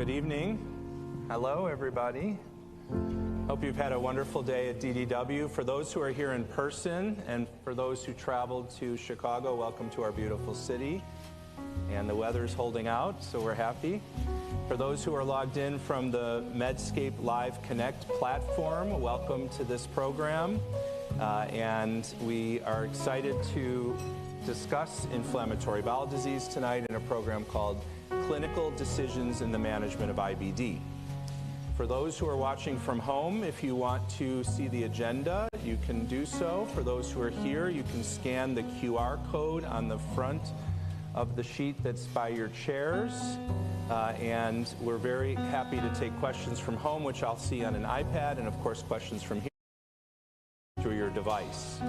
Good evening. Hello, everybody. Hope you've had a wonderful day at DDW. For those who are here in person and for those who traveled to Chicago, welcome to our beautiful city. And the weather's holding out, so we're happy. For those who are logged in from the Medscape Live Connect platform, welcome to this program. And we are excited to discuss inflammatory bowel disease tonight in a program called Clinical Decisions in the Management of IBD. For those who are watching from home, if you want to see the agenda, you can do so. For those who are here, you can scan the QR code on the front of the sheet that's by your chairs. And we're very happy to take questions from home, which I'll see on an iPad, and of course questions from here through your device.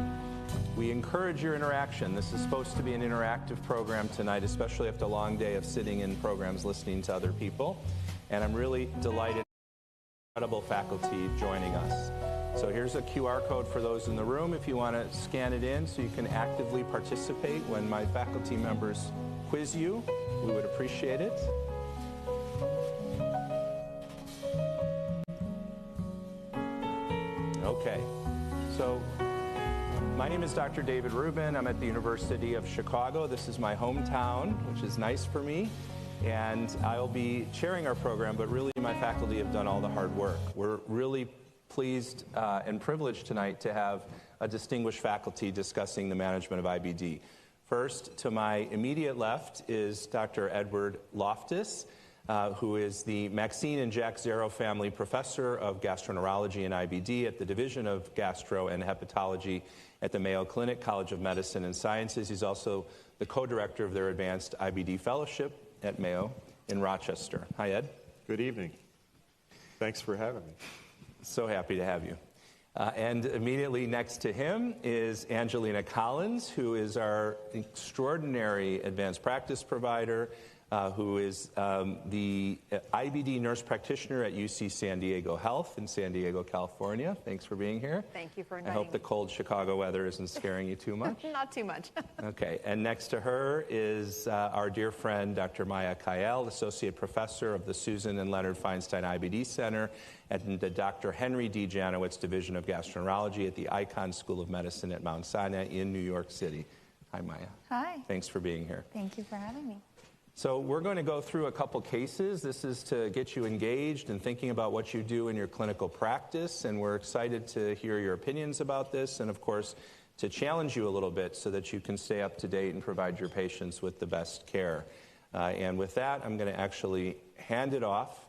We encourage your interaction. This is supposed to be an interactive program tonight, especially after a long day of sitting in programs listening to other people. And I'm really delighted incredible faculty joining us. So here's a QR code for those in the room if you want to scan it in so you can actively participate when my faculty members quiz you. We would appreciate it. Okay, so my name is Dr. David Rubin. I'm at the University of Chicago. This is my hometown, which is nice for me. And I'll be chairing our program, but really my faculty have done all the hard work. We're really pleased and privileged tonight to have a distinguished faculty discussing the management of IBD. First, to my immediate left is Dr. Edward Loftus, who is the Maxine and Jack Zero Family Professor of Gastroenterology and IBD at the Division of Gastro and Hepatology at the Mayo Clinic College of Medicine and Sciences. He's also the co-director of their Advanced IBD Fellowship at Mayo in Rochester. Hi, Ed. Good evening. Thanks for having me. So happy to have you. And immediately next to him is Angelina Collins, who is our extraordinary advanced practice provider, who is the IBD nurse practitioner at UC San Diego Health in San Diego, California. Thanks for being here. Thank you for inviting me. I hope the cold Chicago weather isn't scaring you too much. Not too much. Okay, and next to her is our dear friend, Dr. Maya Kael, Associate Professor of the Susan and Leonard Feinstein IBD Center at the Dr. Henry D. Janowitz Division of Gastroenterology at the Icahn School of Medicine at Mount Sinai in New York City. Hi, Maya. Hi. Thanks for being here. Thank you for having me. So we're going to go through a couple cases. This is to get you engaged and thinking about what you do in your clinical practice, and we're excited to hear your opinions about this and, of course, to challenge you a little bit so that you can stay up to date and provide your patients with the best care. And with that, I'm going to actually hand it off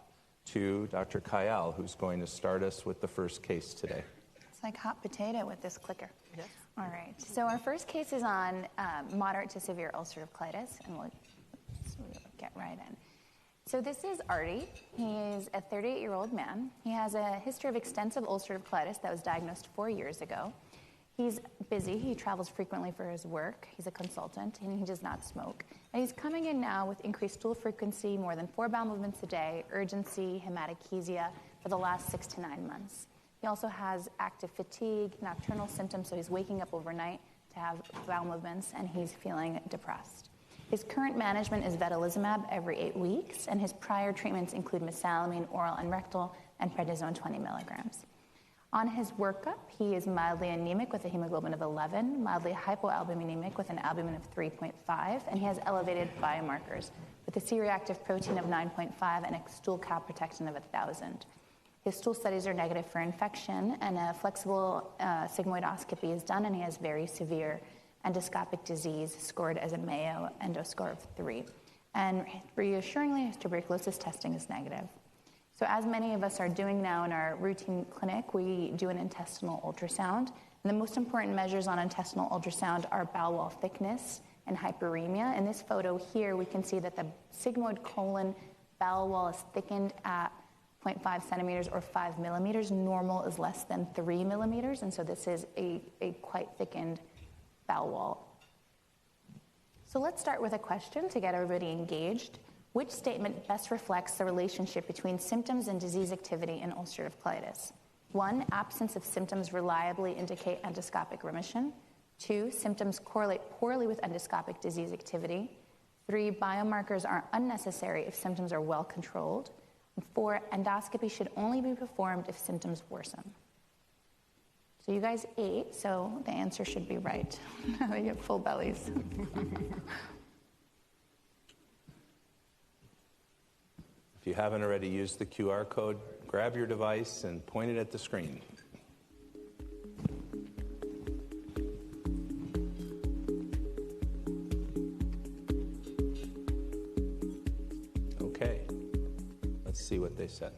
to Dr. Kael, who's going to start us with the first case today. It's like hot potato with this clicker. Yes. All right. So our first case is on moderate to severe ulcerative colitis, and we'll get right in. So this is Artie. He's a 38-year-old man. He has a history of extensive ulcerative colitis that was diagnosed 4 years ago. He's busy. He travels frequently for his work. He's a consultant, and he does not smoke. And he's coming in now with increased stool frequency, more than 4 bowel movements a day, urgency, hematochezia for the last 6 to 9 months. He also has active fatigue, nocturnal symptoms, so he's waking up overnight to have bowel movements, and he's feeling depressed. His current management is vedolizumab every 8 weeks, and his prior treatments include mesalamine, oral and rectal, and prednisone 20 milligrams. On his workup, he is mildly anemic with a hemoglobin of 11, mildly hypoalbuminemic with an albumin of 3.5, and he has elevated biomarkers with a C-reactive protein of 9.5 and a stool calprotectin of 1,000. His stool studies are negative for infection, and a flexible sigmoidoscopy is done, and he has very severe endoscopic disease scored as a Mayo endo score of 3. And reassuringly, his tuberculosis testing is negative. So as many of us are doing now in our routine clinic, we do an intestinal ultrasound. And the most important measures on intestinal ultrasound are bowel wall thickness and hyperemia. In this photo here, we can see that the sigmoid colon bowel wall is thickened at 0.5 centimeters or 5 millimeters. Normal is less than 3 millimeters, and so this is a quite thickened bowel wall. So let's start with a question to get everybody engaged. Which statement best reflects the relationship between symptoms and disease activity in ulcerative colitis? 1, absence of symptoms reliably indicate endoscopic remission. 2, symptoms correlate poorly with endoscopic disease activity. 3, biomarkers are unnecessary if symptoms are well controlled. And 4, endoscopy should only be performed if symptoms worsen. So you guys ate, so the answer should be right. Now you have full bellies. If you haven't already used the QR code, grab your device and point it at the screen. Okay, let's see what they said.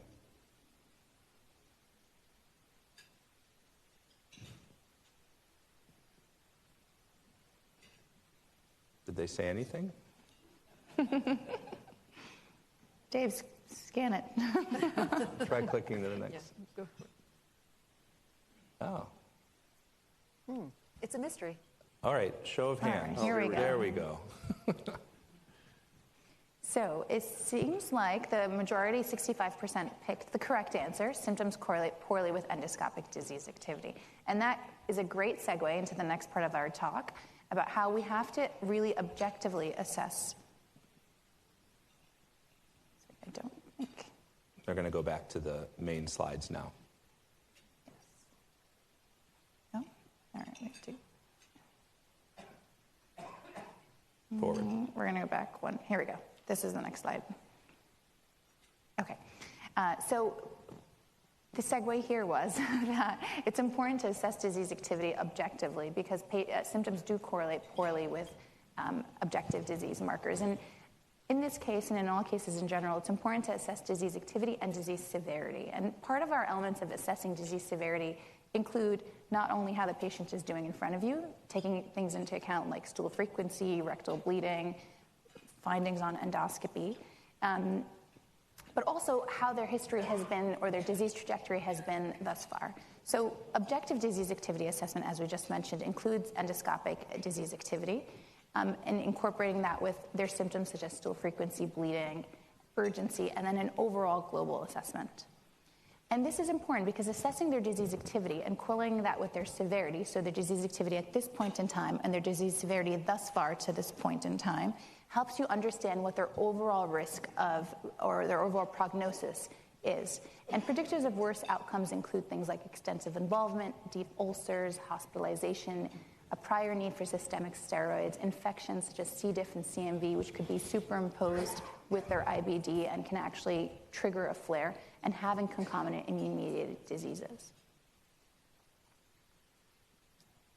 Did they say anything? Dave, scan it. Try clicking to the next. Yeah, go for it. Oh. It's a mystery. All right, show of All right, hands. here we go. There we go. So it seems like the majority, 65%, picked the correct answer. Symptoms correlate poorly with endoscopic disease activity. And that is a great segue into the next part of our talk about how we have to really objectively assess. I don't think. They're going to go back to the main slides now. Yes. Oh, all right, we do. Forward. We're going to go back one. Here we go. This is the next slide. Okay. So the segue here was that it's important to assess disease activity objectively because symptoms do correlate poorly with objective disease markers. And in this case, and in all cases in general, it's important to assess disease activity and disease severity. And part of our elements of assessing disease severity include not only how the patient is doing in front of you, taking things into account like stool frequency, rectal bleeding, findings on endoscopy, but also how their history has been or their disease trajectory has been thus far. So objective disease activity assessment, as we just mentioned, includes endoscopic disease activity and incorporating that with their symptoms such as stool frequency, bleeding, urgency, and then an overall global assessment. And this is important because assessing their disease activity and correlating that with their severity, so their disease activity at this point in time and their disease severity thus far to this point in time, helps you understand what their overall risk of or their overall prognosis is. And predictors of worse outcomes include things like extensive involvement, deep ulcers, hospitalization, a prior need for systemic steroids, infections such as C. diff and CMV, which could be superimposed with their IBD and can actually trigger a flare, and having concomitant immune-mediated diseases.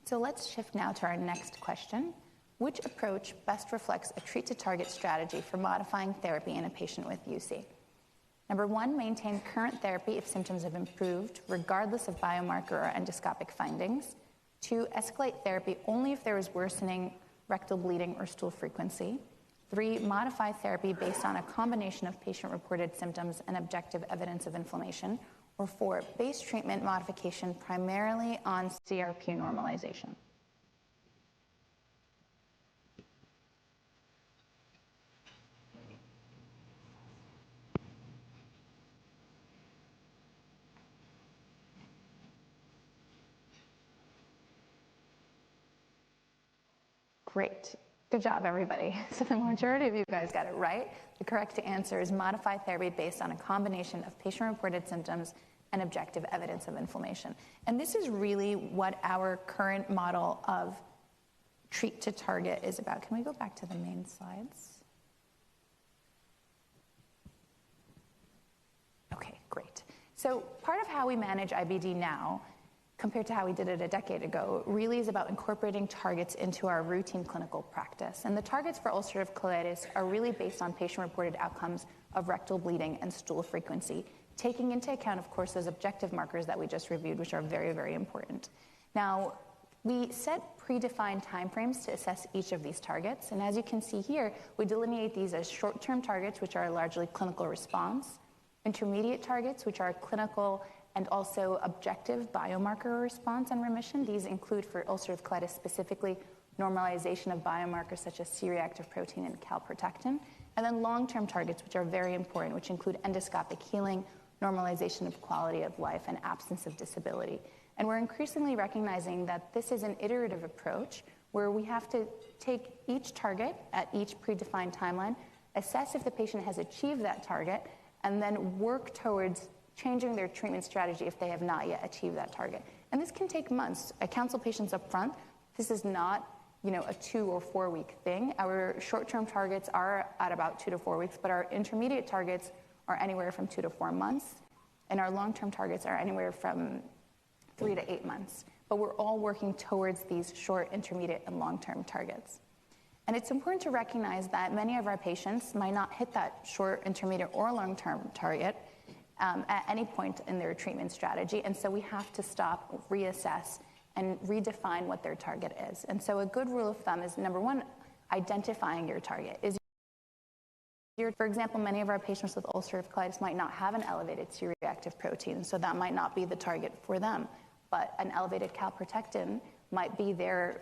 So let's shift now to our next question. Which approach best reflects a treat-to-target strategy for modifying therapy in a patient with UC? Number 1, maintain current therapy if symptoms have improved, regardless of biomarker or endoscopic findings. 2, escalate therapy only if there is worsening rectal bleeding or stool frequency. 3, modify therapy based on a combination of patient-reported symptoms and objective evidence of inflammation. Or 4, base treatment modification primarily on CRP normalization. Great. Good job, everybody. So the majority of you guys got it right. The correct answer is modify therapy based on a combination of patient-reported symptoms and objective evidence of inflammation. And this is really what our current model of treat to target is about. Can we go back to the main slides? Okay, great. So part of how we manage IBD now, compared to how we did it a decade ago, really is about incorporating targets into our routine clinical practice. And the targets for ulcerative colitis are really based on patient-reported outcomes of rectal bleeding and stool frequency, taking into account, of course, those objective markers that we just reviewed, which are very, very important. Now, we set predefined timeframes to assess each of these targets. And as you can see here, we delineate these as short-term targets, which are largely clinical response, intermediate targets, which are clinical and also objective biomarker response and remission. These include, for ulcerative colitis specifically, normalization of biomarkers such as C-reactive protein and calprotectin, and then long-term targets, which are very important, which include endoscopic healing, normalization of quality of life, and absence of disability. And we're increasingly recognizing that this is an iterative approach where we have to take each target at each predefined timeline, assess if the patient has achieved that target, and then work towards changing their treatment strategy if they have not yet achieved that target. And this can take months. I counsel patients up front. This is not, a 2 or 4 week thing. Our short-term targets are at about 2 to 4 weeks, but our intermediate targets are anywhere from 2 to 4 months, and our long-term targets are anywhere from 3 to 8 months. But we're all working towards these short, intermediate, and long-term targets. And it's important to recognize that many of our patients might not hit that short, intermediate, or long-term target at any point in their treatment strategy, and so we have to stop, reassess, and redefine what their target is. And so a good rule of thumb is, number one, identifying your target. For example, many of our patients with ulcerative colitis might not have an elevated C-reactive protein, so that might not be the target for them. But an elevated calprotectin might be their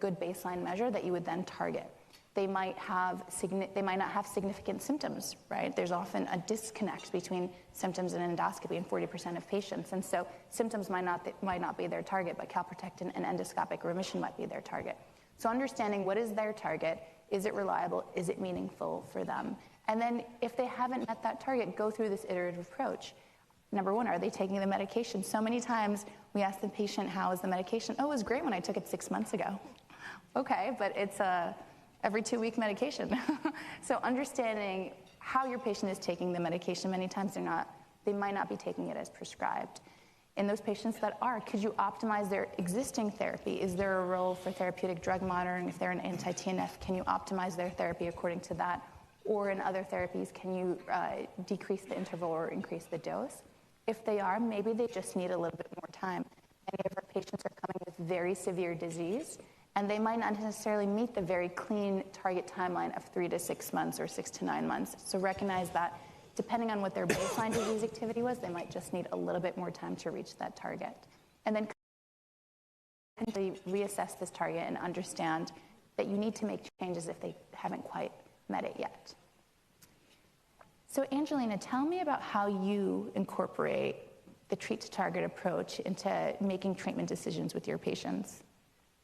good baseline measure that you would then target. They might not have significant symptoms, right? There's often a disconnect between symptoms and endoscopy in 40% of patients, and so symptoms might not be their target, but calprotectin and endoscopic remission might be their target. So understanding what is their target, is it reliable, is it meaningful for them? And then if they haven't met that target, go through this iterative approach. Number one, are they taking the medication? So many times we ask the patient, how is the medication? Oh, it was great when I took it 6 months ago. Okay, but it's every 2-week medication. So understanding how your patient is taking the medication, many times they might not be taking it as prescribed. In those patients that are, could you optimize their existing therapy? Is there a role for therapeutic drug monitoring? If they're an anti-TNF, can you optimize their therapy according to that? Or in other therapies, can you decrease the interval or increase the dose? If they are, maybe they just need a little bit more time. Many of our patients are coming with very severe disease, and they might not necessarily meet the very clean target timeline of 3 to 6 months or 6 to 9 months. So recognize that depending on what their baseline disease activity was, they might just need a little bit more time to reach that target. And then reassess this target and understand that you need to make changes if they haven't quite met it yet. So Angelina, tell me about how you incorporate the treat to target approach into making treatment decisions with your patients.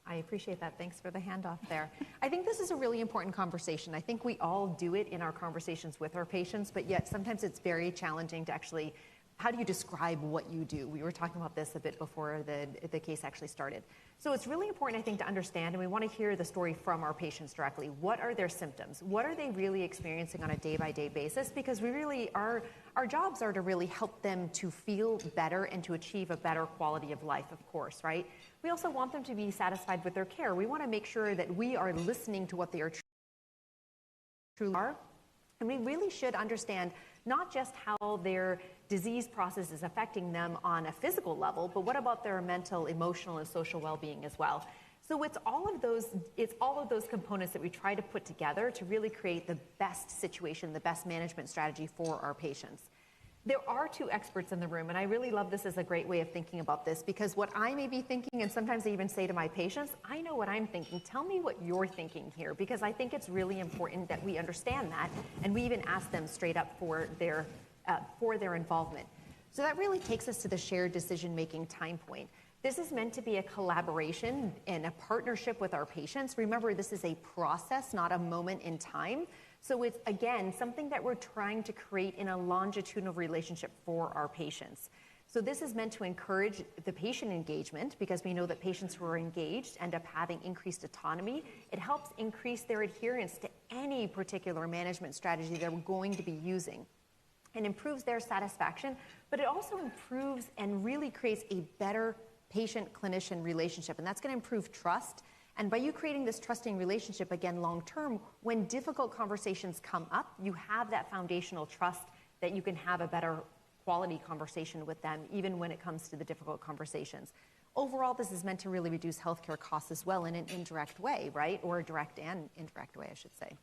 I appreciate that. Thanks for the handoff there. I think this is a really important conversation. I think we all do it in our conversations with our patients, but yet sometimes it's very challenging to actually, how do you describe what you do? We were talking about this a bit before the case actually started. So it's really important, I think, to understand, and we want to hear the story from our patients directly. What are their symptoms? What are they really experiencing on a day-by-day basis? Because we really our jobs are to really help them to feel better and to achieve a better quality of life, of course, right? We also want them to be satisfied with their care. We want to make sure that we are listening to what they are truly are. And we really should understand not just how their disease process is affecting them on a physical level, but what about their mental, emotional, and social well-being as well. So it's all of those components that we try to put together to really create the best situation, the best management strategy for our patients. There are 2 experts in the room, and I really love this as a great way of thinking about this, because what I may be thinking, and sometimes I even say to my patients, I know what I'm thinking. Tell me what you're thinking here, because I think it's really important that we understand that, and we even ask them straight up for their involvement. So that really takes us to the shared decision-making time point. This is meant to be a collaboration and a partnership with our patients. Remember, this is a process, not a moment in time. So it's, again, something that we're trying to create in a longitudinal relationship for our patients. So this is meant to encourage the patient engagement, because we know that patients who are engaged end up having increased autonomy. It helps increase their adherence to any particular management strategy they're going to be using, and improves their satisfaction, but it also improves and really creates a better patient-clinician relationship, and that's going to improve trust. And by you creating this trusting relationship, again, long-term, when difficult conversations come up, you have that foundational trust that you can have a better quality conversation with them, even when it comes to the difficult conversations. Overall, this is meant to really reduce healthcare costs as well in an indirect way, right? Or a direct and indirect way, I should say.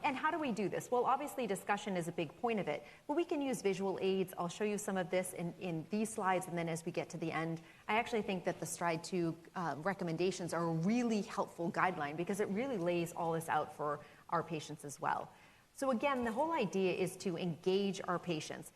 And how do we do this? Well, obviously, discussion is a big point of it, but we can use visual aids. I'll show you some of this in these slides, and then as we get to the end, I actually think that the STRIDE 2 recommendations are a really helpful guideline, because it really lays all this out for our patients as well. So again, the whole idea is to engage our patients.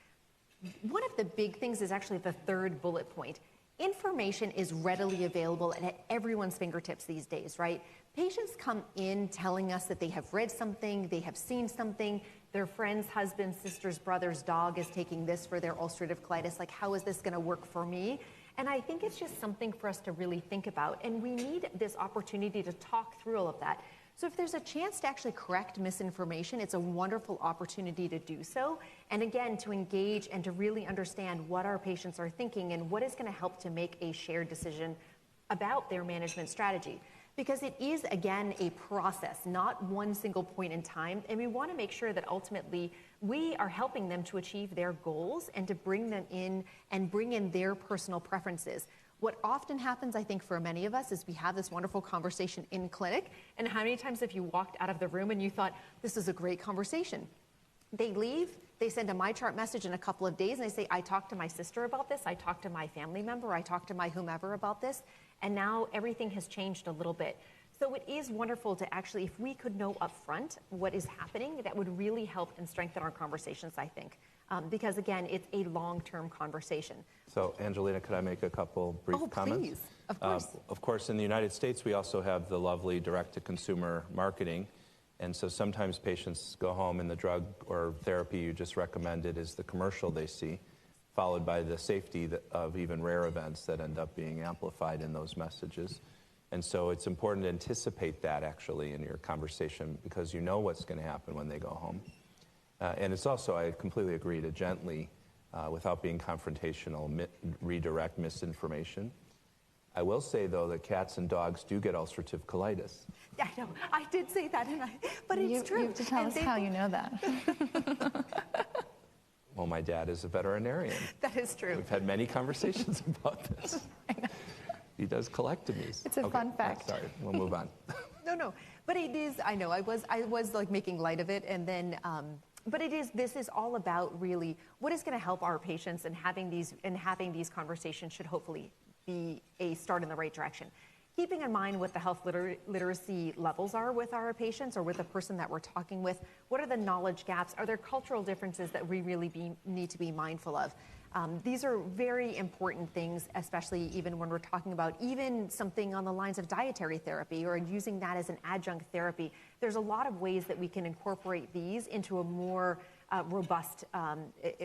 One of the big things is actually the 3rd bullet point. Information is readily available and at everyone's fingertips these days, right? Patients come in telling us that they have read something, they have seen something, their friend's husband, sister's brother's dog is taking this for their ulcerative colitis. Like, how is this going to work for me? And I think it's just something for us to really think about. And we need this opportunity to talk through all of that. So if there's a chance to actually correct misinformation, it's a wonderful opportunity to do so. And again, to engage and to really understand what our patients are thinking and what is going to help to make a shared decision about their management strategy. Because it is, again, a process, not one single point in time. And we want to make sure that ultimately we are helping them to achieve their goals and to bring them in and bring in their personal preferences. What often happens, I think, for many of us is we have this wonderful conversation in clinic. And how many times have you walked out of the room and you thought, this is a great conversation? They leave, they send a MyChart message in a couple of days, and they say, I talked to my sister about this, I talked to my family member, I talked to my whomever about this, and now everything has changed a little bit. So it is wonderful to actually, if we could know up front what is happening, that would really help and strengthen our conversations, I think. Because again, it's a long-term conversation. So Angelina, could I make a couple brief comments? Please, of course. Of course, in the United States, we also have the lovely direct-to-consumer marketing. And so sometimes patients go home and the drug or therapy you just recommended is the commercial they see, followed by the safety of even rare events that end up being amplified in those messages. And so it's important to anticipate that actually in your conversation because you know what's going to happen when they go home. And it's also, I completely agree, to gently, without being confrontational, redirect misinformation. I will say, though, that cats and dogs do get ulcerative colitis. Yeah, I know. I did say that, but it's true. You have to tell us how you know that. Well, my dad is a veterinarian. That is true. We've had many conversations about this. He does colectomies. It's a fun fact. Sorry, we'll move on. No, but it is. I know. I was like making light of it, and then. But this is all about really what is going to help our patients, and having these conversations should hopefully be a start in the right direction. Keeping in mind what the health literacy levels are with our patients or with the person that we're talking with, what are the knowledge gaps? Are there cultural differences that we really need to be mindful of? These are very important things, especially even when we're talking about even something on the lines of dietary therapy or using that as an adjunct therapy. There's a lot of ways that we can incorporate these into a more robust,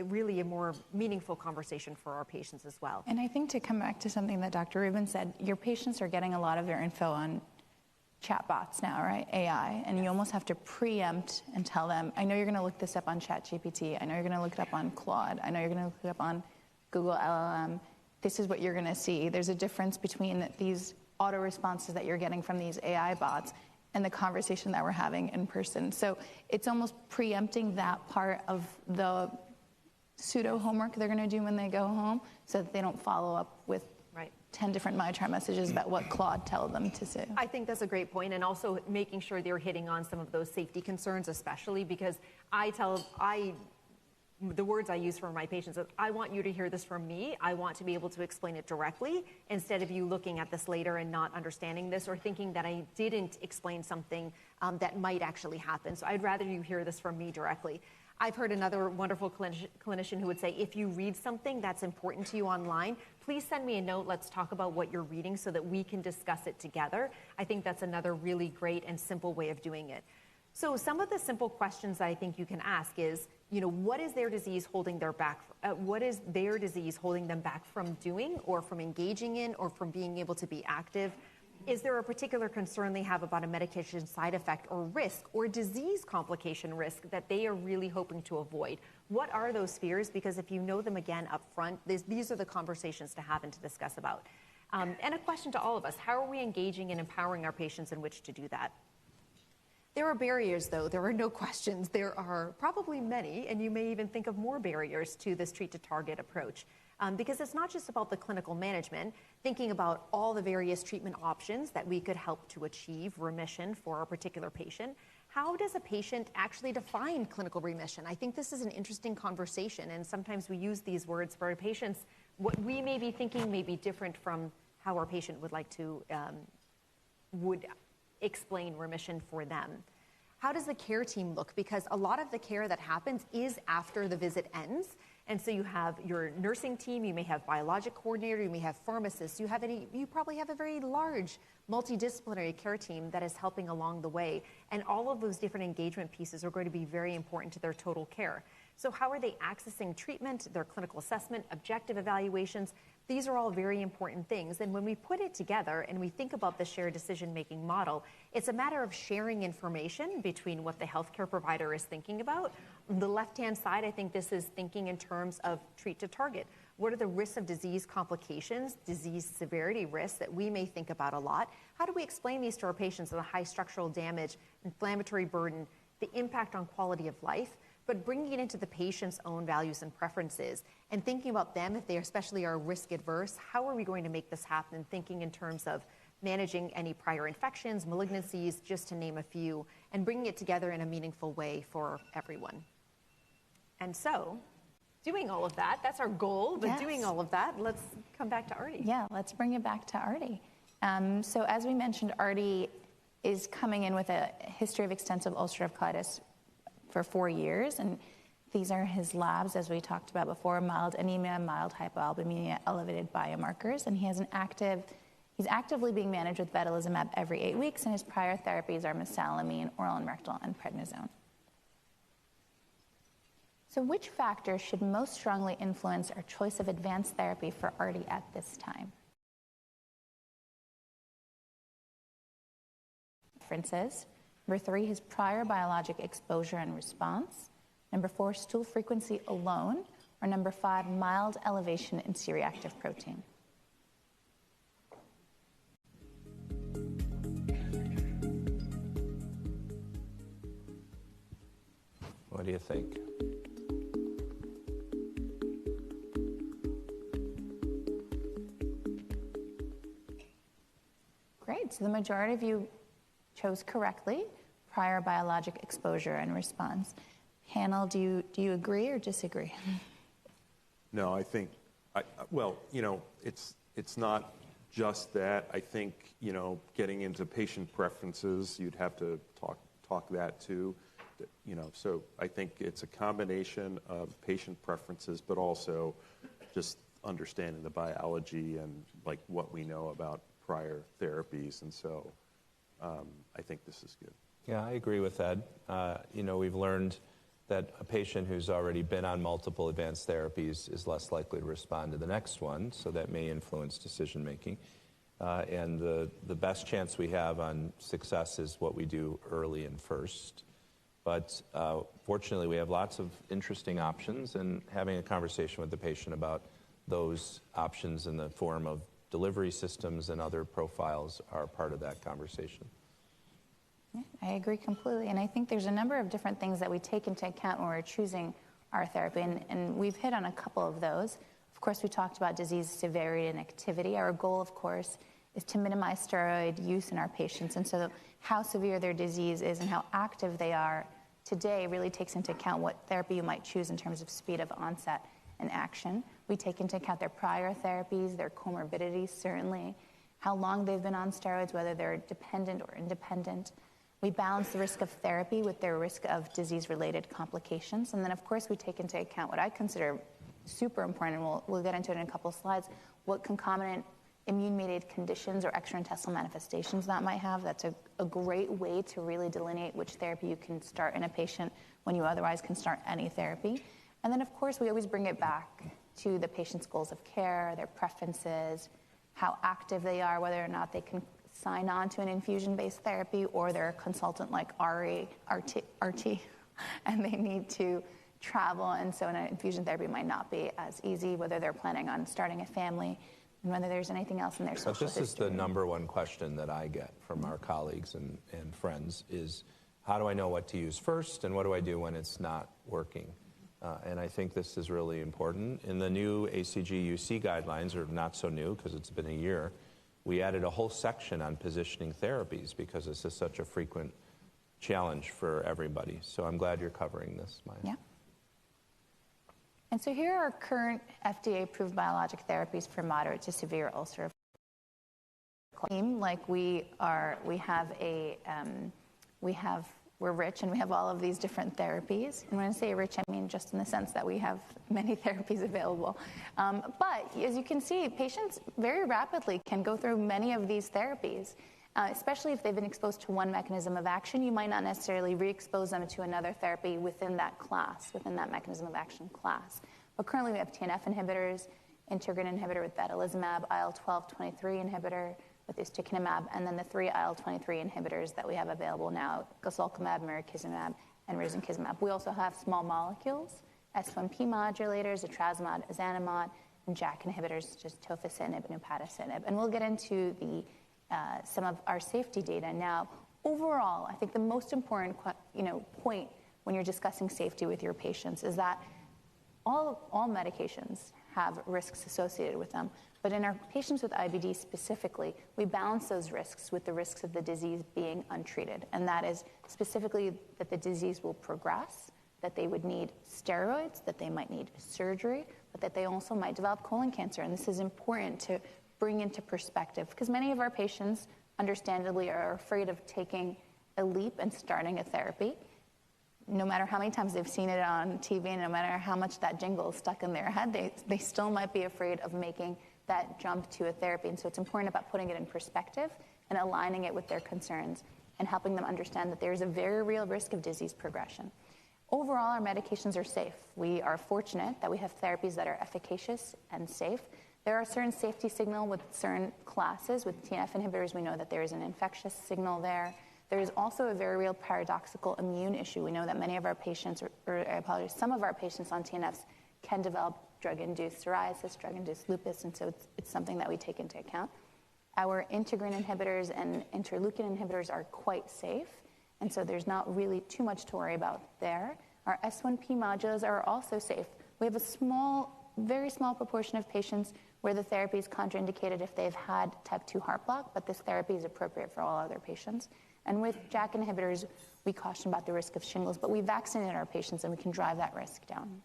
really a more meaningful conversation for our patients as well. And I think to come back to something that Dr. Rubin said, your patients are getting a lot of their info on chatbots now, right? AI. And you almost have to preempt and tell them, I know you're going to look this up on ChatGPT. I know you're going to look it up on Claude. I know you're going to look it up on Google LLM. This is what you're going to see. There's a difference between these auto responses that you're getting from these AI bots and the conversation that we're having in person. So it's almost preempting that part of the pseudo homework they're going to do when they go home so that they don't follow up with 10 different MyChart messages about what Claude tells them to say. I think that's a great point, and also making sure they're hitting on some of those safety concerns, especially because the words I use for my patients is, I want you to hear this from me. I want to be able to explain it directly instead of you looking at this later and not understanding this or thinking that I didn't explain something that might actually happen. So I'd rather you hear this from me directly. I've heard another wonderful clinician who would say, if you read something that's important to you online, please send me a note. Let's talk about what you're reading so that we can discuss it together. I think that's another really great and simple way of doing it. So some of the simple questions that I think you can ask is, what is their disease holding them back from doing or from engaging in or from being able to be active? Is there a particular concern they have about a medication side effect or risk or disease complication risk that they are really hoping to avoid? What are those fears? Because if you know them again up front, these are the conversations to have and to discuss about. And a question to all of us, how are we engaging and empowering our patients in which to do that? There are barriers, though. There are no questions. There are probably many, and you may even think of more barriers to this treat-to-target approach. Because it's not just about the clinical management, thinking about all the various treatment options that we could help to achieve remission for a particular patient. How does a patient actually define clinical remission? I think this is an interesting conversation, and sometimes we use these words for our patients. What we may be thinking may be different from how our patient would like to, would explain remission for them. How does the care team look? Because a lot of the care that happens is after the visit ends. And so you have your nursing team, you may have biologic coordinator, you may have pharmacists, you probably have a very large multidisciplinary care team that is helping along the way. And all of those different engagement pieces are going to be very important to their total care. So how are they accessing treatment, their clinical assessment, objective evaluations? These are all very important things. And when we put it together and we think about the shared decision-making model, it's a matter of sharing information between what the healthcare provider is thinking about. On the left-hand side, I think this is thinking in terms of treat to target. What are the risks of disease complications, disease severity risks that we may think about a lot? How do we explain these to our patients, the high structural damage, inflammatory burden, the impact on quality of life? But bringing it into the patient's own values and preferences and thinking about them, if they especially are risk adverse, how are we going to make this happen? Thinking in terms of managing any prior infections, malignancies, just to name a few, and bringing it together in a meaningful way for everyone. And so, doing all of that, that's our goal, but doing all of that, let's come back to Artie. Yeah, let's bring it back to Artie. So as we mentioned, Artie is coming in with a history of extensive ulcerative colitis for 4 years, and these are his labs, as we talked about before: mild anemia, mild hypoalbuminemia, elevated biomarkers, and he's actively being managed with vedolizumab every 8 weeks, and his prior therapies are mesalamine, oral and rectal, and prednisone. So which factors should most strongly influence our choice of advanced therapy for Artie at this time? Differences. Number 3, his prior biologic exposure and response. Number 4, stool frequency alone. Or number 5, mild elevation in C-reactive protein. What do you think? Great, so the majority of you chose correctly, prior biologic exposure and response. Panel, do you agree or disagree? No, I think, well, it's not just that. I think, getting into patient preferences, you'd have to talk that too. So I think it's a combination of patient preferences, but also just understanding the biology and like what we know about prior therapies. And so I think this is good. Yeah, I agree with Ed. We've learned that a patient who's already been on multiple advanced therapies is less likely to respond to the next one, so that may influence decision-making. And the best chance we have on success is what we do early and first. But fortunately, we have lots of interesting options, and having a conversation with the patient about those options in the form of delivery systems and other profiles are part of that conversation. Yeah, I agree completely. And I think there's a number of different things that we take into account when we're choosing our therapy, and we've hit on a couple of those. Of course, we talked about disease severity and activity. Our goal, of course, is to minimize steroid use in our patients. And so how severe their disease is and how active they are today really takes into account what therapy you might choose in terms of speed of onset and action. We take into account their prior therapies, their comorbidities, certainly, how long they've been on steroids, whether they're dependent or independent. We balance the risk of therapy with their risk of disease-related complications. And then, of course, we take into account what I consider super important, and we'll get into it in a couple of slides, what concomitant immune-mediated conditions or extraintestinal manifestations that might have. That's a great way to really delineate which therapy you can start in a patient when you otherwise can start any therapy. And then, of course, we always bring it back to the patient's goals of care, their preferences, how active they are, whether or not they can sign on to an infusion-based therapy, or they're a consultant like RT, and they need to travel, and so an infusion therapy might not be as easy, whether they're planning on starting a family, and whether there's anything else in their social history. But this is the number one question that I get from our colleagues and friends is, how do I know what to use first, and what do I do when it's not working? And I think this is really important. In the new ACG-UC guidelines, or not so new because it's been a year, we added a whole section on positioning therapies because this is such a frequent challenge for everybody. So I'm glad you're covering this, Maya. Yeah. And so here are current FDA-approved biologic therapies for moderate to severe ulcerative colitis. Like we have we're rich and we have all of these different therapies. And when I say rich, I mean just in the sense that we have many therapies available. But as you can see, patients very rapidly can go through many of these therapies, especially if they've been exposed to one mechanism of action. You might not necessarily re-expose them to another therapy within that class, within that mechanism of action class. But currently we have TNF inhibitors, integrin inhibitor with vedolizumab, IL-12/23 inhibitor with ustekinumab, and then the 3 IL-23 inhibitors that we have available now, guselkumab, mirikizumab, and risankizumab. We also have small molecules, S1P modulators, etrasimod, ozanimod, and JAK inhibitors such as tofacitinib and upadacitinib. And we'll get into the some of our safety data now. Overall, I think the most important point when you're discussing safety with your patients is that all medications have risks associated with them. But in our patients with IBD specifically, we balance those risks with the risks of the disease being untreated. And that is specifically that the disease will progress, that they would need steroids, that they might need surgery, but that they also might develop colon cancer. And this is important to bring into perspective because many of our patients, understandably, are afraid of taking a leap and starting a therapy. No matter how many times they've seen it on TV, and no matter how much that jingle is stuck in their head, they still might be afraid of making that jump to a therapy. And so it's important about putting it in perspective and aligning it with their concerns and helping them understand that there's a very real risk of disease progression. Overall, our medications are safe. We are fortunate that we have therapies that are efficacious and safe. There are certain safety signals with certain classes. With TNF inhibitors, we know that there is an infectious signal there. There is also a very real paradoxical immune issue. We know that many of our patients, some of our patients on TNFs can develop drug-induced psoriasis, drug-induced lupus, and so it's something that we take into account. Our integrin inhibitors and interleukin inhibitors are quite safe, and so there's not really too much to worry about there. Our S1P modulators are also safe. We have a very small proportion of patients where the therapy is contraindicated if they've had type 2 heart block, but this therapy is appropriate for all other patients. And with JAK inhibitors, we caution about the risk of shingles, but we vaccinate our patients and we can drive that risk down.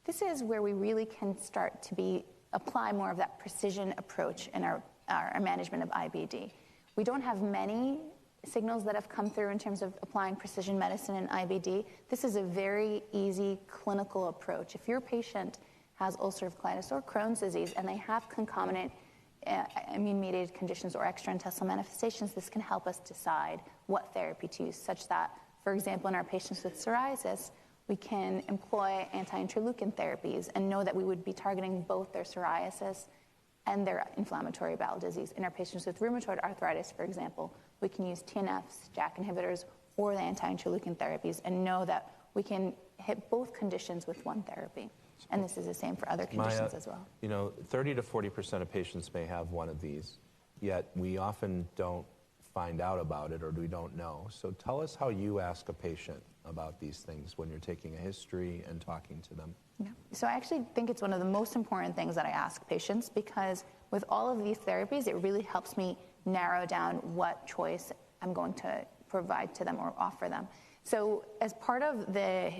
This is where we really can start to apply more of that precision approach in our management of IBD. We don't have many signals that have come through in terms of applying precision medicine in IBD. This is a very easy clinical approach. If your patient has ulcerative colitis or Crohn's disease and they have concomitant immune-mediated conditions or extraintestinal manifestations, this can help us decide what therapy to use, such that, for example, in our patients with psoriasis, we can employ anti-interleukin therapies and know that we would be targeting both their psoriasis and their inflammatory bowel disease. In our patients with rheumatoid arthritis, for example, we can use TNFs, JAK inhibitors, or the anti-interleukin therapies and know that we can hit both conditions with one therapy. And this is the same for other conditions as well. 30 to 40% of patients may have one of these, yet we often don't find out about it or we don't know. So tell us how you ask a patient about these things when you're taking a history and talking to them. Yeah. So I actually think it's one of the most important things that I ask patients because with all of these therapies, it really helps me narrow down what choice I'm going to provide to them or offer them. So as part of the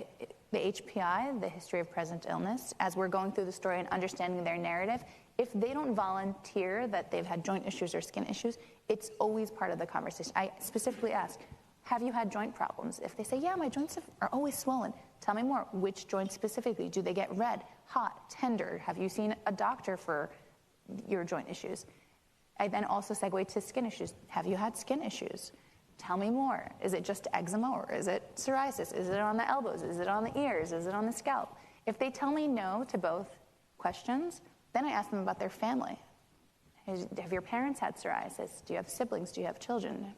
HPI, the history of present illness, as we're going through the story and understanding their narrative, if they don't volunteer that they've had joint issues or skin issues, it's always part of the conversation. I specifically ask, have you had joint problems? If they say, yeah, my joints are always swollen, tell me more. Which joints specifically? Do they get red, hot, tender? Have you seen a doctor for your joint issues? I then also segue to skin issues. Have you had skin issues? Tell me more. Is it just eczema or is it psoriasis? Is it on the elbows? Is it on the ears? Is it on the scalp? If they tell me no to both questions, then I ask them about their family. Have your parents had psoriasis? Do you have siblings? Do you have children?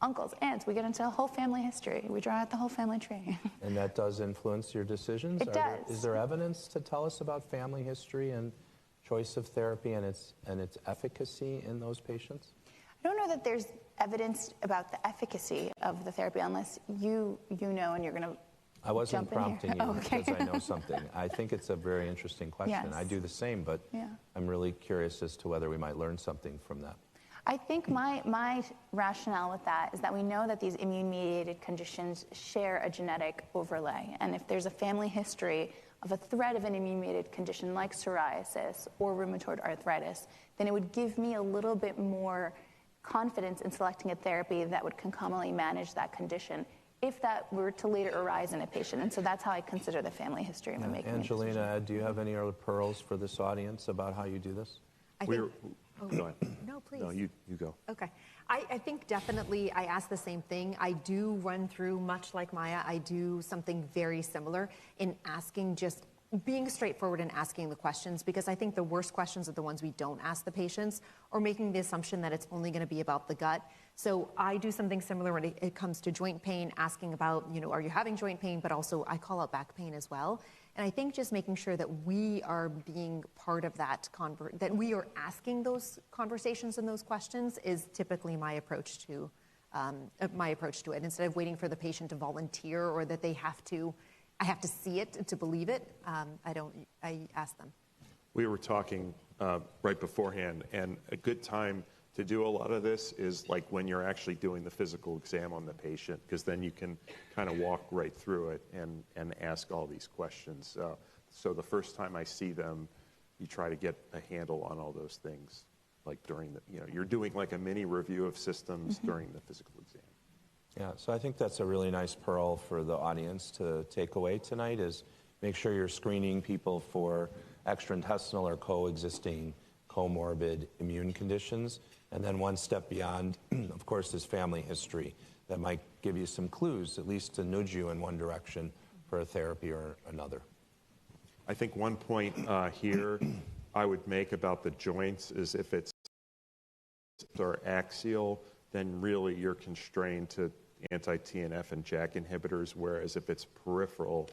Uncles, aunts, we get into a whole family history. We draw out the whole family tree. And that does influence your decisions? It does. Is there evidence to tell us about family history and choice of therapy and its efficacy in those patients? I don't know that there's evidence about the efficacy of the therapy unless you know and you're going to I wasn't prompting you okay. because I know something. I think it's a very interesting question. Yes. I do the same, but I'm really curious as to whether we might learn something from that. I think my rationale with that is that we know that these immune-mediated conditions share a genetic overlay. And if there's a family history of a threat of an immune-mediated condition like psoriasis or rheumatoid arthritis, then it would give me a little bit more confidence in selecting a therapy that would concomitantly manage that condition if that were to later arise in a patient. And so that's how I consider the family history when making Angelina, do you have any other pearls for this audience about how you do this? Go ahead. No, please. No, you go. Okay. I think definitely I ask the same thing. I do run through, much like Maya, I do something very similar in asking, just being straightforward and asking the questions, because I think the worst questions are the ones we don't ask the patients, or making the assumption that it's only going to be about the gut. So I do something similar when it comes to joint pain, asking about, are you having joint pain, but also I call out back pain as well. And I think just making sure that we are being part of that, that we are asking those conversations and those questions is typically my approach to it. Instead of waiting for the patient to volunteer or that I have to see it to believe it, I ask them. We were talking right beforehand, and a good time to do a lot of this is like when you're actually doing the physical exam on the patient, because then you can kind of walk right through it and ask all these questions. So the first time I see them, you try to get a handle on all those things, like during you're doing like a mini review of systems during the physical exam. Yeah, so I think that's a really nice pearl for the audience to take away tonight is make sure you're screening people for extraintestinal or coexisting comorbid immune conditions. And then one step beyond, of course, is family history that might give you some clues, at least to nudge you in one direction for a therapy or another. I think one point here I would make about the joints is if it's or axial, then really you're constrained to anti-TNF and JAK inhibitors, whereas if it's peripheral,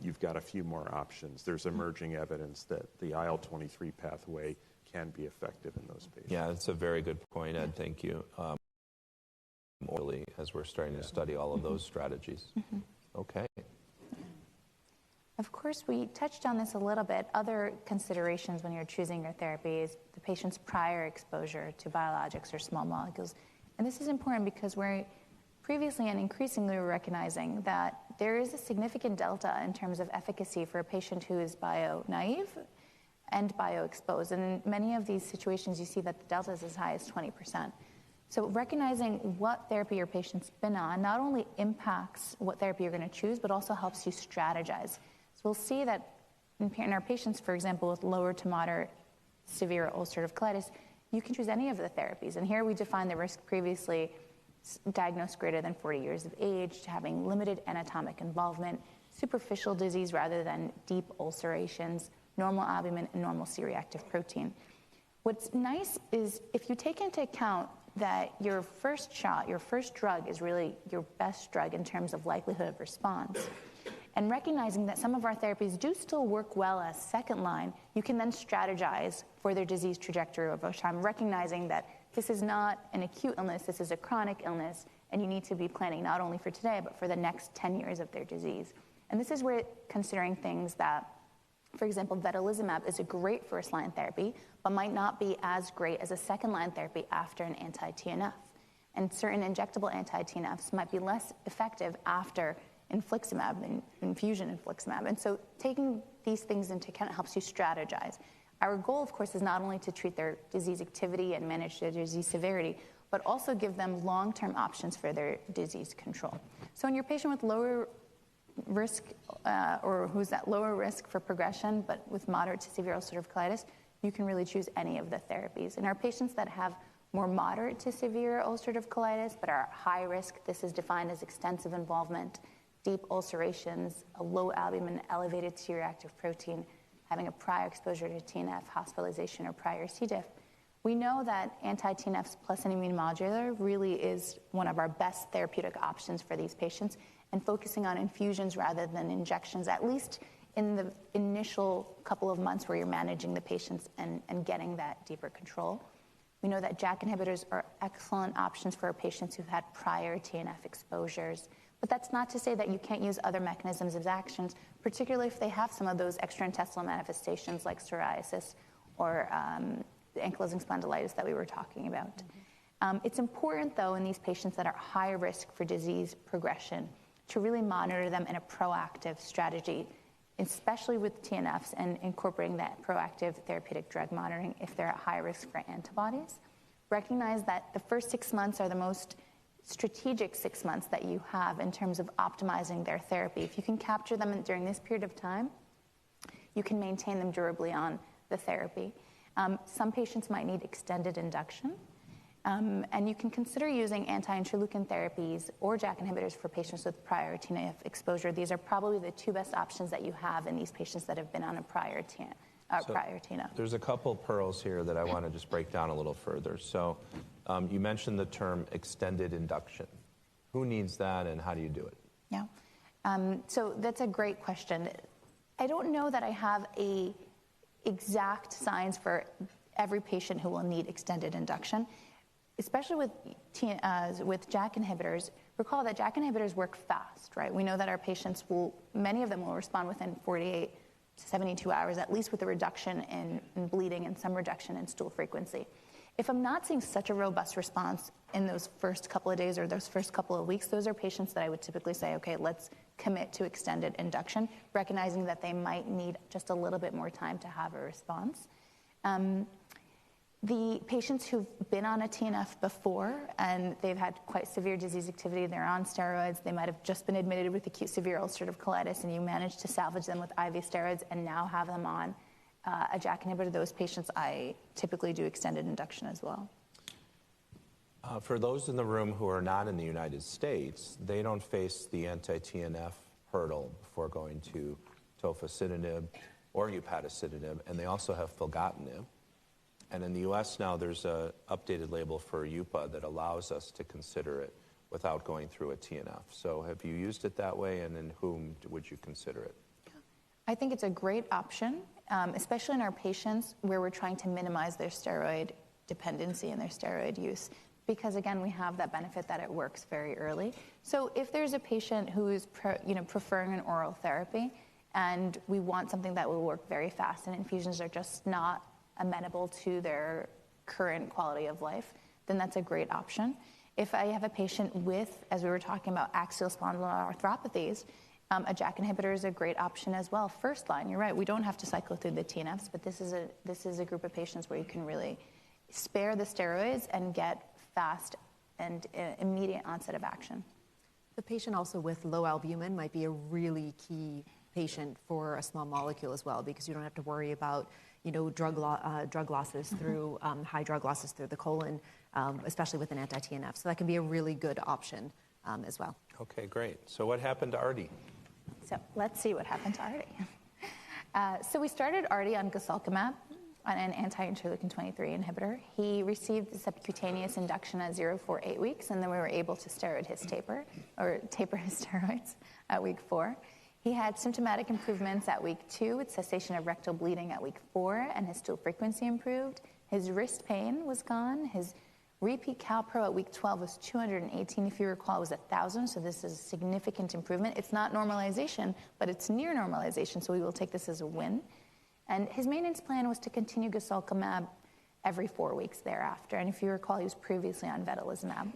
you've got a few more options. There's emerging evidence that the IL-23 pathway can be effective in those patients. Yeah, that's a very good point, Ed. Thank you. Orally, as we're starting to study all of those strategies. Okay. Of course, we touched on this a little bit. Other considerations when you're choosing your therapy is the patient's prior exposure to biologics or small molecules. And this is important because we're previously and increasingly recognizing that there is a significant delta in terms of efficacy for a patient who is bio-naive and bio-exposed. And in many of these situations, you see that the delta is as high as 20%. So recognizing what therapy your patient's been on not only impacts what therapy you're going to choose, but also helps you strategize. So we'll see that in our patients, for example, with lower to moderate severe ulcerative colitis, you can choose any of the therapies. And here we define the risk previously diagnosed greater than 40 years of age, to having limited anatomic involvement, superficial disease rather than deep ulcerations, normal albumin, and normal C-reactive protein. What's nice is if you take into account that your first shot, your first drug is really your best drug in terms of likelihood of response, and recognizing that some of our therapies do still work well as second line, you can then strategize for their disease trajectory over time, recognizing that this is not an acute illness, this is a chronic illness, and you need to be planning not only for today, but for the next 10 years of their disease. And this is where considering things that, for example, vedolizumab is a great first-line therapy, but might not be as great as a second-line therapy after an anti-TNF. And certain injectable anti-TNFs might be less effective after infliximab and infusion infliximab. And so taking these things into account helps you strategize. Our goal, of course, is not only to treat their disease activity and manage their disease severity, but also give them long-term options for their disease control. So in your patient with lower risk or who's at lower risk for progression, but with moderate to severe ulcerative colitis, you can really choose any of the therapies. In our patients that have more moderate to severe ulcerative colitis, but are high risk, this is defined as extensive involvement, deep ulcerations, a low albumin, elevated C-reactive protein, having a prior exposure to TNF, hospitalization, or prior C. diff. We know that anti-TNFs plus an immune modulator really is one of our best therapeutic options for these patients, and focusing on infusions rather than injections, at least in the initial couple of months where you're managing the patients and getting that deeper control. We know that JAK inhibitors are excellent options for patients who've had prior TNF exposures. But that's not to say that you can't use other mechanisms of actions, particularly if they have some of those extraintestinal manifestations like psoriasis or the ankylosing spondylitis that we were talking about. It's important, though, in these patients that are high risk for disease progression to really monitor them in a proactive strategy, especially with TNFs and incorporating that proactive therapeutic drug monitoring if they're at high risk for antibodies. recognize that the first 6 months are the most strategic 6 months that you have in terms of optimizing their therapy. If you can capture them during this period of time, you can maintain them durably on the therapy. Some patients might need extended induction, and you can consider using anti-interleukin therapies or JAK inhibitors for patients with prior TNF exposure. These are probably the two best options that you have in these patients that have been on a prior TNF. There's a couple pearls here that I want to just break down a little further. So you mentioned the term extended induction. Who needs that, and how do you do it? Yeah. So that's a great question. I don't know that I have a exact science for every patient who will need extended induction, especially with JAK inhibitors. Recall that JAK inhibitors work fast, right? We know that our patients many of them will respond within 48 to 72 hours, at least with a reduction in bleeding and some reduction in stool frequency. If I'm not seeing such a robust response in those first couple of days or those first couple of weeks, those are patients that I would typically say, okay, let's commit to extended induction, recognizing that they might need just a little bit more time to have a response. The patients who've been on a TNF before and they've had quite severe disease activity, they're on steroids, they might have just been admitted with acute severe ulcerative colitis, and you managed to salvage them with IV steroids and now have them on a JAK inhibitor. Those patients, I typically do extended induction as well. For those in the room who are not in the United States, they don't face the anti-TNF hurdle before going to tofacitinib or upadacitinib, and they also have filgotinib. And in the U.S. now, there's an updated label for UPA that allows us to consider it without going through a TNF. So have you used it that way, and in whom would you consider it? I think it's a great option, especially in our patients where we're trying to minimize their steroid dependency and their steroid use. Because again, we have that benefit that it works very early. So if there's a patient who is preferring an oral therapy, and we want something that will work very fast, and infusions are just not amenable to their current quality of life, then that's a great option. If I have a patient with, as we were talking about, axial spondyloarthropathies, a JAK inhibitor is a great option as well. First line, you're right, we don't have to cycle through the TNFs, but this is a group of patients where you can really spare the steroids and get fast and immediate onset of action. The patient also with low albumin might be a really key patient for a small molecule as well, because you don't have to worry about drug losses through high drug losses through the colon, especially with an anti-TNF. So that can be a really good option as well. Okay, great. So what happened to Artie? So let's see what happened to Artie. So we started Artie on guselkumab, on an anti-interleukin-23 inhibitor. He received the subcutaneous induction at 0 for 8 weeks, and then we were able to taper his steroids at week 4. He had symptomatic improvements at week 2 with cessation of rectal bleeding at week 4, and his stool frequency improved. His wrist pain was gone. His repeat CalPro at week 12 was 218. If you recall, it was 1,000, so this is a significant improvement. It's not normalization, but it's near normalization, so we will take this as a win. And his maintenance plan was to continue guselkumab every 4 weeks thereafter. And if you recall, he was previously on vedolizumab.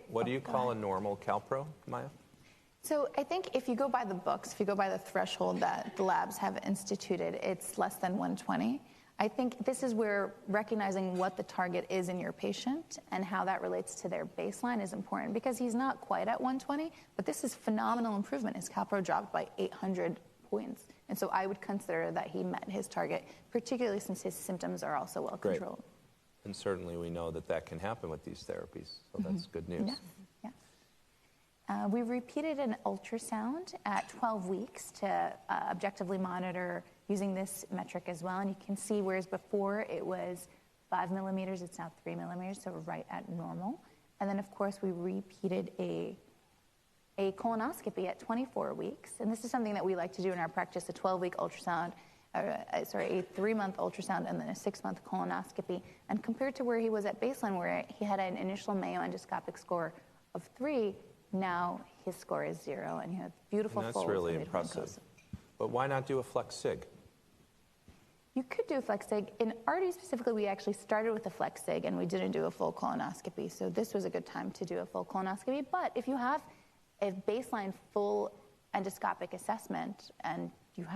What do you call a normal CalPro, Maya? So I think if you go by the books, if you go by the threshold that the labs have instituted, it's less than 120. I think this is where recognizing what the target is in your patient and how that relates to their baseline is important, because he's not quite at 120, but this is phenomenal improvement. His CalPro dropped by 800 points. And so I would consider that he met his target, particularly since his symptoms are also well controlled. Great. And certainly we know that that can happen with these therapies, so that's good news. Yeah. We repeated an ultrasound at 12 weeks to objectively monitor using this metric as well. And you can see whereas before it was 5 millimeters, it's now 3 millimeters, so we're right at normal. And then, of course, we repeated a colonoscopy at 24 weeks. And this is something that we like to do in our practice, a 12-week ultrasound, a 3-month ultrasound, and then a 6-month colonoscopy. And compared to where he was at baseline, where he had an initial Mayo endoscopic score of 3, now his score is 0, and he has beautiful folds. That's really impressive. But why not do a flex sig? You could do a flex sig. In Artie specifically, we actually started with a flex sig, and we didn't do a full colonoscopy. So this was a good time to do a full colonoscopy. But if you have a baseline full endoscopic assessment and you've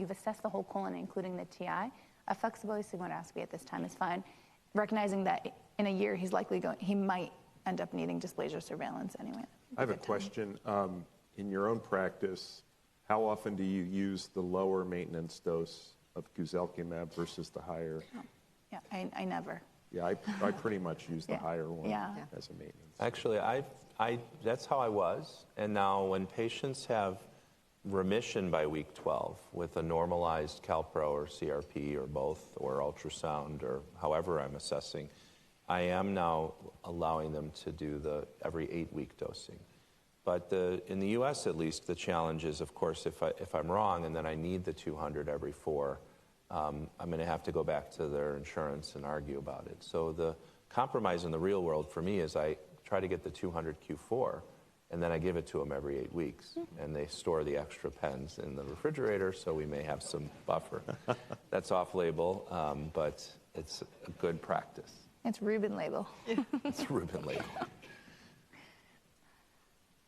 assessed the whole colon, including the TI, a flexibility sigmoidoscopy at this time is fine. recognizing that in a year he might end up needing dysplasia surveillance anyway. I have a question. In your own practice, how often do you use the lower maintenance dose of guselkumab versus the higher? Oh, yeah, I never. Yeah, I pretty much use the higher one as a maintenance. Actually, that's how I was. And now when patients have remission by week 12 with a normalized Calpro or CRP or both or ultrasound or however I'm assessing, I am now allowing them to do the every 8-week dosing. But in the U.S. at least, the challenge is, of course, if I'm wrong and then I need the 200 every 4, I'm going to have to go back to their insurance and argue about it. So the compromise in the real world for me is I try to get the 200 Q4, and then I give it to them every 8 weeks. And they store the extra pens in the refrigerator, so we may have some buffer. That's off-label, but it's a good practice. It's Reuben label. It's Reuben label.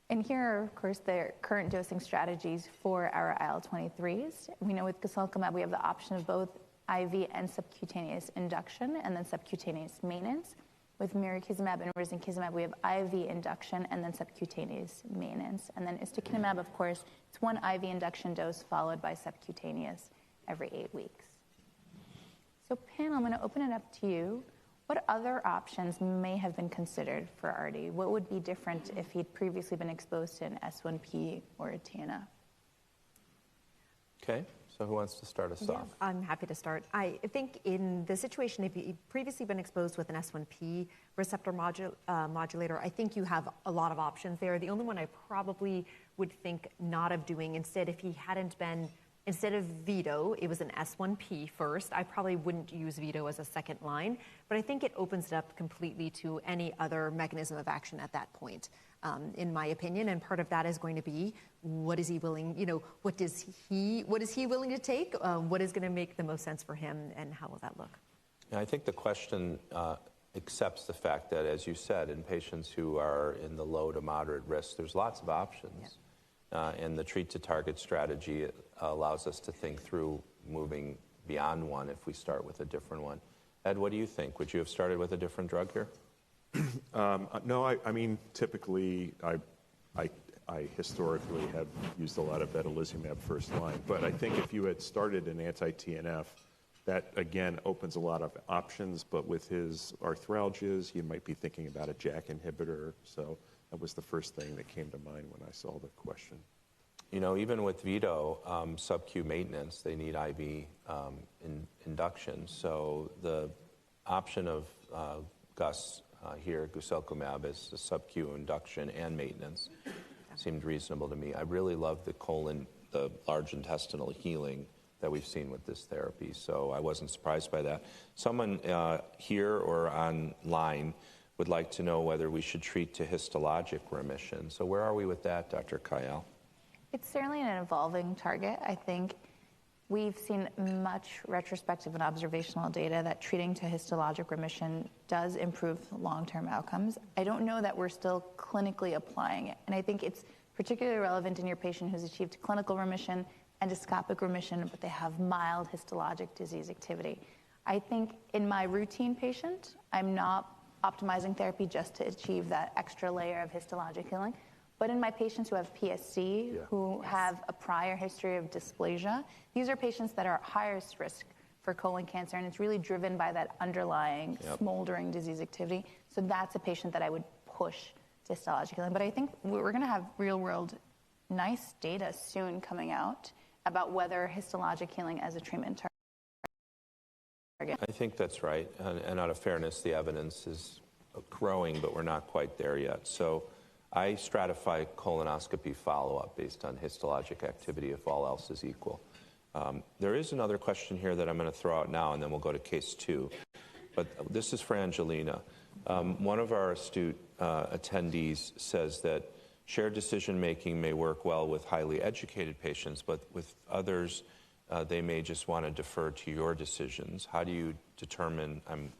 And here are, of course, the current dosing strategies for our IL-23s. We know with guselkumab we have the option of both IV and subcutaneous induction and then subcutaneous maintenance. With mirikizumab and risankizumab, we have IV induction and then subcutaneous maintenance. And then ustekinumab, of course, it's one IV induction dose followed by subcutaneous every 8 weeks. So panel, I'm going to open it up to you. What other options may have been considered for Artie? What would be different if he'd previously been exposed to an S1P or a TNF? Okay, so who wants to start us off? I'm happy to start. I think in the situation, if you've previously been exposed with an S1P receptor modulator, I think you have a lot of options there. The only one I probably would think not of doing instead, if he hadn't been, instead of Veto, it was an S1P first, I probably wouldn't use Veto as a second line, but I think it opens it up completely to any other mechanism of action at that point, in my opinion. And part of that is going to be, what is he willing, what is he willing to take? What is going to make the most sense for him, and how will that look? Yeah, I think the question accepts the fact that, as you said, in patients who are in the low to moderate risk, there's lots of options. Yeah. And the treat to target strategy allows us to think through moving beyond one if we start with a different one. Ed, what do you think? Would you have started with a different drug here? No, I mean, typically, I historically have used a lot of vedolizumab first line, but I think if you had started an anti-TNF, that again opens a lot of options, but with his arthralgias, you might be thinking about a JAK inhibitor, so that was the first thing that came to mind when I saw the question. Even with Veto, sub-Q maintenance, they need IV induction. So the option of Gus here, guselkumab, is the sub-Q induction and maintenance seemed reasonable to me. I really love the large intestinal healing that we've seen with this therapy, so I wasn't surprised by that. Someone here or online would like to know whether we should treat to histologic remission. So where are we with that, Dr. Kayal? It's certainly an evolving target. I think we've seen much retrospective and observational data that treating to histologic remission does improve long-term outcomes. I don't know that we're still clinically applying it. And I think it's particularly relevant in your patient who's achieved clinical remission, endoscopic remission, but they have mild histologic disease activity. I think in my routine patient, I'm not optimizing therapy just to achieve that extra layer of histologic healing. But in my patients who have PSC, who have a prior history of dysplasia, these are patients that are at highest risk for colon cancer, and it's really driven by that underlying smoldering disease activity. So that's a patient that I would push to histologic healing. But I think we're going to have real-world nice data soon coming out about whether histologic healing as a treatment target. I think that's right. And out of fairness, the evidence is growing, but we're not quite there yet. So I stratify colonoscopy follow-up based on histologic activity if all else is equal. There is another question here that I'm going to throw out now, and then we'll go to case 2. But this is for Angelina. One of our astute attendees says that shared decision-making may work well with highly educated patients, but with others, they may just want to defer to your decisions. How do you determine, I'm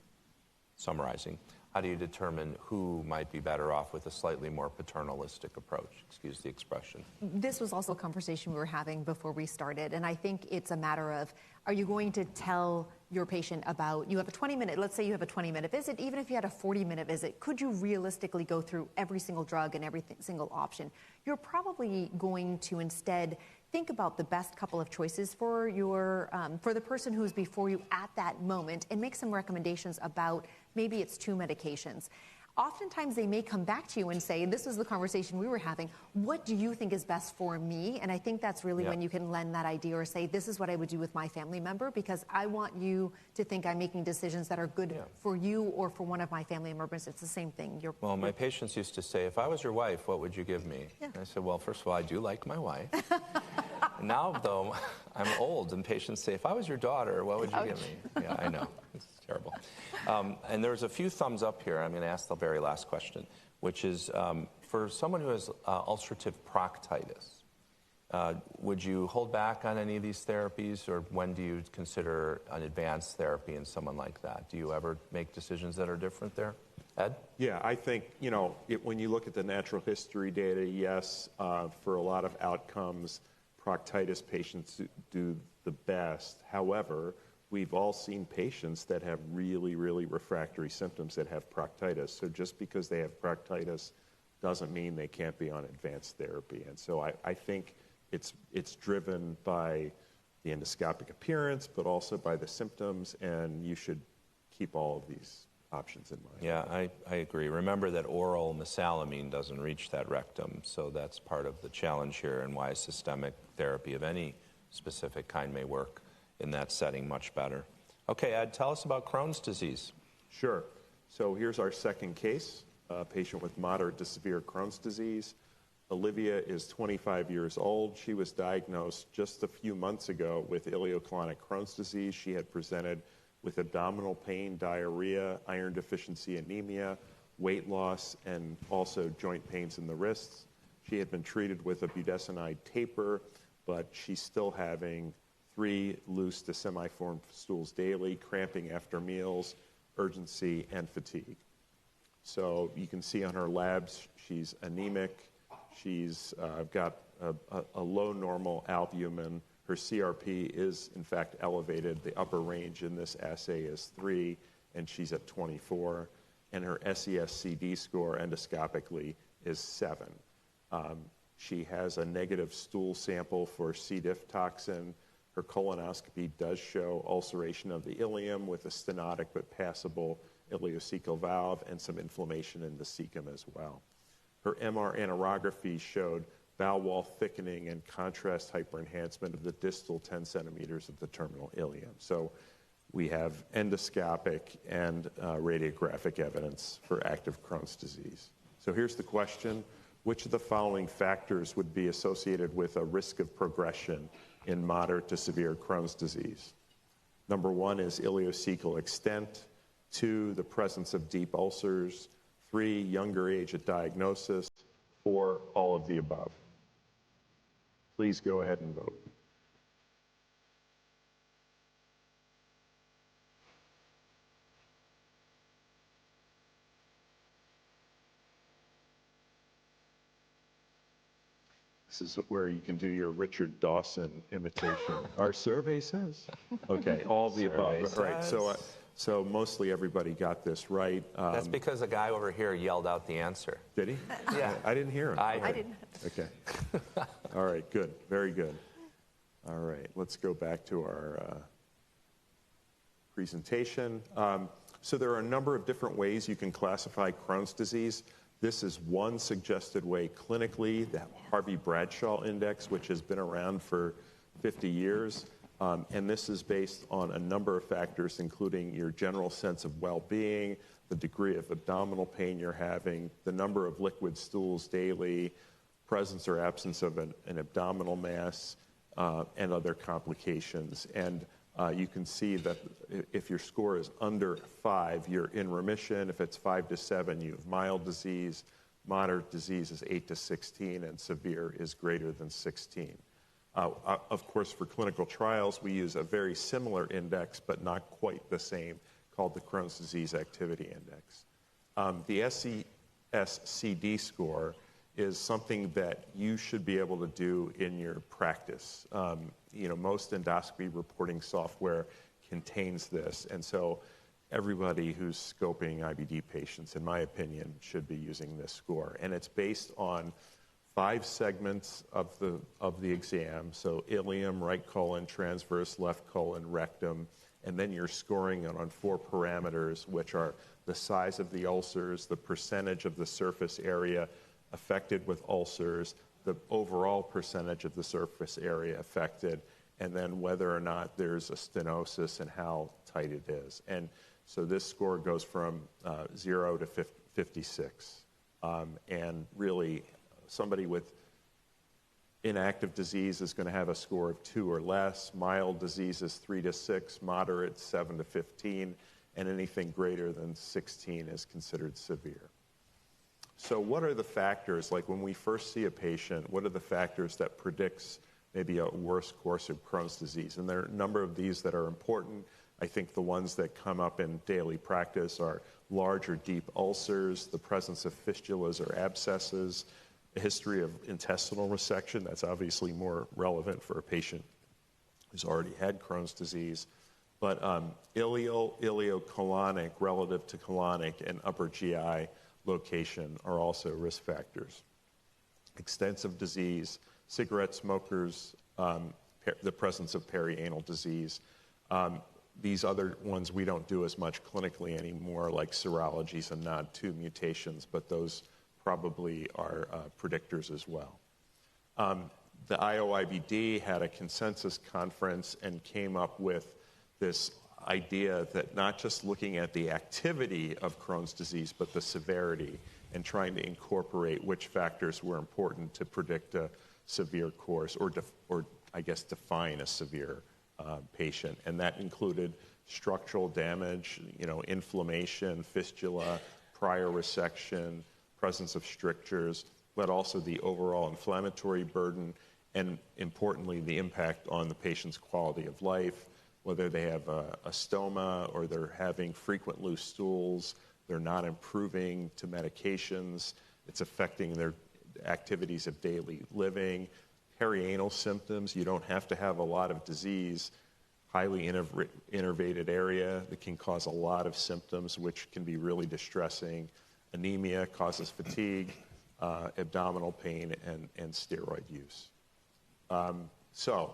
summarizing, how do you determine who might be better off with a slightly more paternalistic approach? Excuse the expression. This was also a conversation we were having before we started, and I think it's a matter of, are you going to tell your patient about, you have a 20-minute, let's say you have a 20-minute visit, even if you had a 40-minute visit, could you realistically go through every single drug and every single option? You're probably going to instead think about the best couple of choices for your for the person who's before you at that moment, and make some recommendations about maybe it's 2 medications. Oftentimes they may come back to you and say, this is the conversation we were having, what do you think is best for me? And I think that's really when you can lend that idea or say, this is what I would do with my family member, because I want you to think I'm making decisions that are good for you or for one of my family members. It's the same thing. Well, my patients used to say, if I was your wife, what would you give me? And I said, well, first of all, I do like my wife. Now, though, I'm old, and patients say, if I was your daughter, what would you give me? Yeah, I know. It's terrible. And there's a few thumbs up here. I'm going to ask the very last question, which is, for someone who has ulcerative proctitis, would you hold back on any of these therapies, or when do you consider an advanced therapy in someone like that? Do you ever make decisions that are different there? Ed? Yeah, I think, when you look at the natural history data, yes, for a lot of outcomes, proctitis patients do the best. However, we've all seen patients that have really, really refractory symptoms that have proctitis. So just because they have proctitis doesn't mean they can't be on advanced therapy. And so I think it's driven by the endoscopic appearance, but also by the symptoms, and you should keep all of these options in mind. Yeah, I agree. Remember that oral mesalamine doesn't reach that rectum, so that's part of the challenge here, and why systemic therapy of any specific kind may work in that setting much better. Okay, Ed, tell us about Crohn's disease. Sure. So here's our second case, a patient with moderate to severe Crohn's disease. Olivia is 25 years old. She was diagnosed just a few months ago with ileoclonic Crohn's disease. She had presented with abdominal pain, diarrhea, iron deficiency anemia, weight loss, and also joint pains in the wrists. She had been treated with a budesonide taper, but she's still having 3 loose to semi-formed stools daily, cramping after meals, urgency, and fatigue. So you can see on her labs, she's anemic. She's got a low normal albumin. Her CRP is, in fact, elevated. The upper range in this assay is 3, and she's at 24. And her SES-CD score endoscopically is 7. She has a negative stool sample for C. diff toxin. Her colonoscopy does show ulceration of the ileum with a stenotic but passable ileocecal valve and some inflammation in the cecum as well. Her MR enterography showed bowel wall thickening and contrast hyperenhancement of the distal 10 centimeters of the terminal ileum. So we have endoscopic and radiographic evidence for active Crohn's disease. So here's the question. Which of the following factors would be associated with a risk of progression in moderate to severe Crohn's disease? Number 1 is ileocecal extent. 2, the presence of deep ulcers. 3, younger age at diagnosis. 4, all of the above. Please go ahead and vote. This is where you can do your Richard Dawson imitation. Our survey says. Okay, all the above. All right, so mostly everybody got this right. That's because the guy over here yelled out the answer. Did he? Yeah. I didn't hear him. I didn't. Okay. All right, good. Very good. All right, let's go back to our presentation. So there are a number of different ways you can classify Crohn's disease. This is one suggested way clinically, the Harvey-Bradshaw Index, which has been around for 50 years. And this is based on a number of factors, including your general sense of well-being, the degree of abdominal pain you're having, the number of liquid stools daily, presence or absence of an abdominal mass, and other complications. And you can see that if your score is under 5, you're in remission. If it's 5 to 7, you have mild disease. Moderate disease is 8 to 16, and severe is greater than 16. Of course, for clinical trials, we use a very similar index, but not quite the same, called the Crohn's Disease Activity Index. The SCD score is something that you should be able to do in your practice. Most endoscopy reporting software contains this, and so everybody who's scoping IBD patients, in my opinion, should be using this score. And it's based on 5 segments of the exam, so ileum, right colon, transverse, left colon, rectum, and then you're scoring it on 4 parameters, which are the size of the ulcers, the percentage of the surface area affected with ulcers, the overall percentage of the surface area affected, and then whether or not there's a stenosis and how tight it is. And so this score goes from 0 to 56. And really, somebody with inactive disease is going to have a score of 2 or less. Mild disease is 3 to 6, moderate 7 to 15, and anything greater than 16 is considered severe. So what are the factors, like when we first see a patient, what are the factors that predicts maybe a worse course of Crohn's disease? And there are a number of these that are important. I think the ones that come up in daily practice are large or deep ulcers, the presence of fistulas or abscesses, a history of intestinal resection. That's obviously more relevant for a patient who's already had Crohn's disease. But ileal, ileocolonic, relative to colonic, and upper GI location are also risk factors. Extensive disease, cigarette smokers, the presence of perianal disease. These other ones we don't do as much clinically anymore, like serologies and NOD2 mutations, but those probably are predictors as well. The IOIBD had a consensus conference and came up with this idea that not just looking at the activity of Crohn's disease, but the severity, and trying to incorporate which factors were important to predict a severe course, or I guess define a severe patient. And that included structural damage, inflammation, fistula, prior resection, presence of strictures, but also the overall inflammatory burden, and importantly, the impact on the patient's quality of life, whether they have a stoma or they're having frequent loose stools, they're not improving to medications, it's affecting their activities of daily living. Perianal symptoms, you don't have to have a lot of disease, highly innervated area that can cause a lot of symptoms, which can be really distressing. Anemia causes fatigue, abdominal pain, and steroid use. So,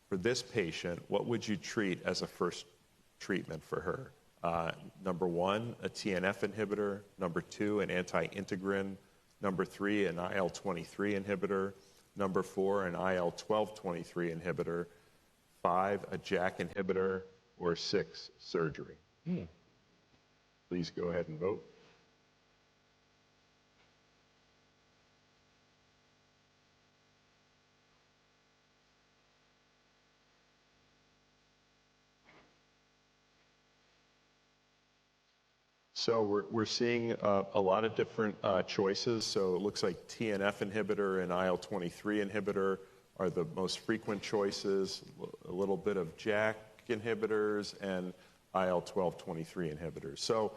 for this patient, what would you treat as a first treatment for her? Number 1, a TNF inhibitor. Number 2, an anti-integrin. Number 3, an IL-23 inhibitor. Number 4, an IL-12/23 inhibitor. 5, a JAK inhibitor. Or 6, surgery. Please go ahead and vote. So we're seeing a lot of different choices. So it looks like TNF inhibitor and IL-23 inhibitor are the most frequent choices, a little bit of JAK inhibitors and IL-12/23 inhibitors. So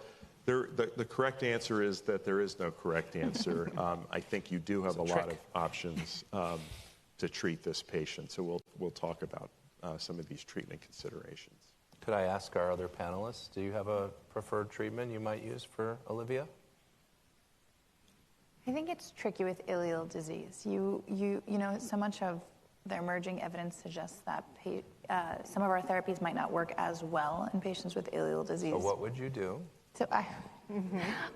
the correct answer is that there is no correct answer. I think you do have a lot of options to treat this patient. So we'll talk about some of these treatment considerations. Could I ask our other panelists, do you have a preferred treatment you might use for Olivia? I think it's tricky with ileal disease. So much of the emerging evidence suggests that some of our therapies might not work as well in patients with ileal disease. So what would you do? So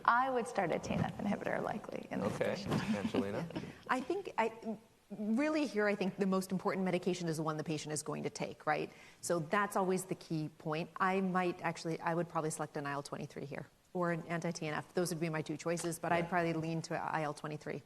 I would start a TNF inhibitor likely in this patient. Angelina? I think the most important medication is the one the patient is going to take, right? So that's always the key point. I would probably select an IL-23 here or an anti-TNF. Those would be my 2 choices, but I'd probably lean to IL-23.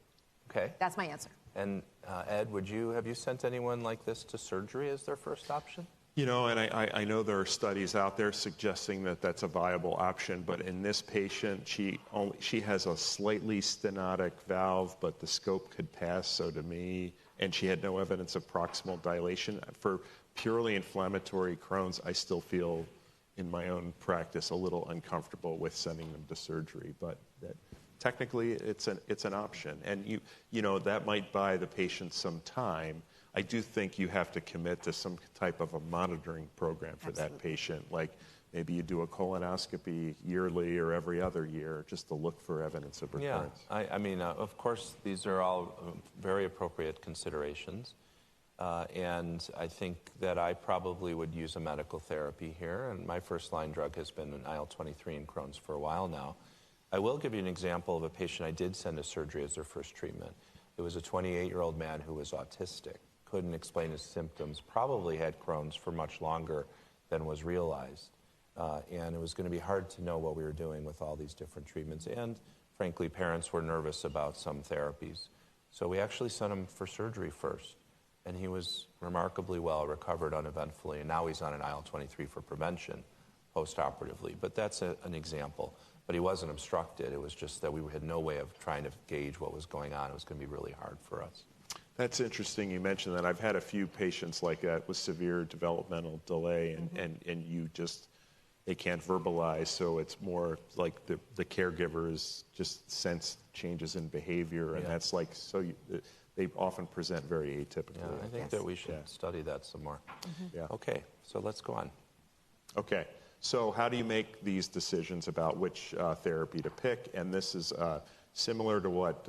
Okay. That's my answer. And Ed, have you sent anyone like this to surgery as their first option? And I know there are studies out there suggesting that that's a viable option, but in this patient, she has a slightly stenotic valve, but the scope could pass, so to me, and she had no evidence of proximal dilation. For purely inflammatory Crohn's, I still feel in my own practice, a little uncomfortable with sending them to surgery, but that technically it's an option. And you know, that might buy the patient some time. I do think you have to commit to some type of a monitoring program for that patient. Like maybe you do a colonoscopy yearly or every other year just to look for evidence of recurrence. Yeah, I mean, of course, these are all very appropriate considerations. And I think that I probably would use a medical therapy here. And my first line drug has been an IL-23 in Crohn's for a while now. I will give you an example of a patient I did send to surgery as their first treatment. It was a 28-year-old man who was autistic, couldn't explain his symptoms, probably had Crohn's for much longer than was realized. And it was going to be hard to know what we were doing with all these different treatments. And frankly, parents were nervous about some therapies. So we actually sent him for surgery first. And he was remarkably well, recovered uneventfully. And now he's on an IL-23 for prevention post-operatively. But that's an example. But he wasn't obstructed. It was just that we had no way of trying to gauge what was going on. It was going to be really hard for us. That's interesting you mentioned that. I've had a few patients like that with severe developmental delay, and you just, they can't verbalize, so it's more like the caregivers just sense changes in behavior, and that's like, so they often present very atypically. Yeah, I think that we should study that some more. Yeah. Okay, so let's go on. Okay, so how do you make these decisions about which therapy to pick? And this is similar to what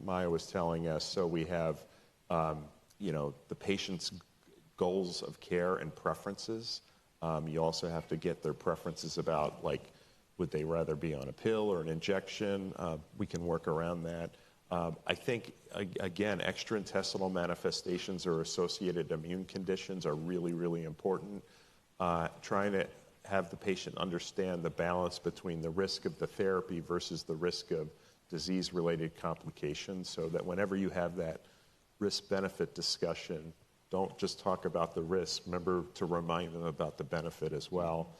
Maya was telling us. So we have, you know, the patient's goals of care and preferences. You also have to get their preferences about, like, would they rather be on a pill or an injection? We can work around that. I think, again, extraintestinal manifestations or associated immune conditions are really, really important. Trying to have the patient understand the balance between the risk of the therapy versus the risk of disease-related complications, so that whenever you have that risk-benefit discussion, don't just talk about the risk. Remember to remind them about the benefit as well.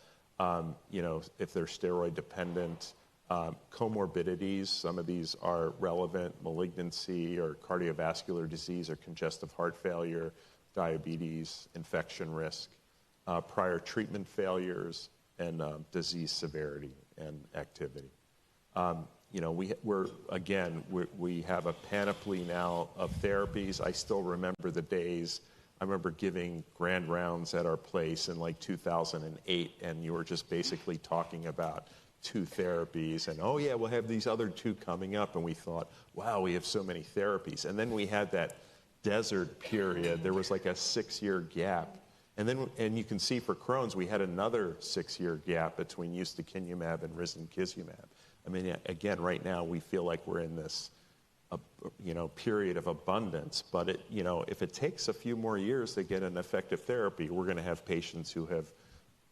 You know, if they're steroid dependent, comorbidities, some of these are relevant: malignancy or cardiovascular disease or congestive heart failure, diabetes, infection risk, prior treatment failures, and disease severity and activity. You know, we have a panoply now of therapies. I still remember the days. I remember giving grand rounds at our place in like 2008, and you were just basically talking about 2 therapies, and oh yeah, we'll have these other 2 coming up, and we thought, wow, we have so many therapies. And then we had that desert period. There was like a 6-year gap. And you can see for Crohn's, we had another 6-year gap between ustekinumab and risankizumab. I mean, again, right now we feel like we're in this, you know, period of abundance. But it, you know, if it takes a few more years to get an effective therapy, we're going to have patients who have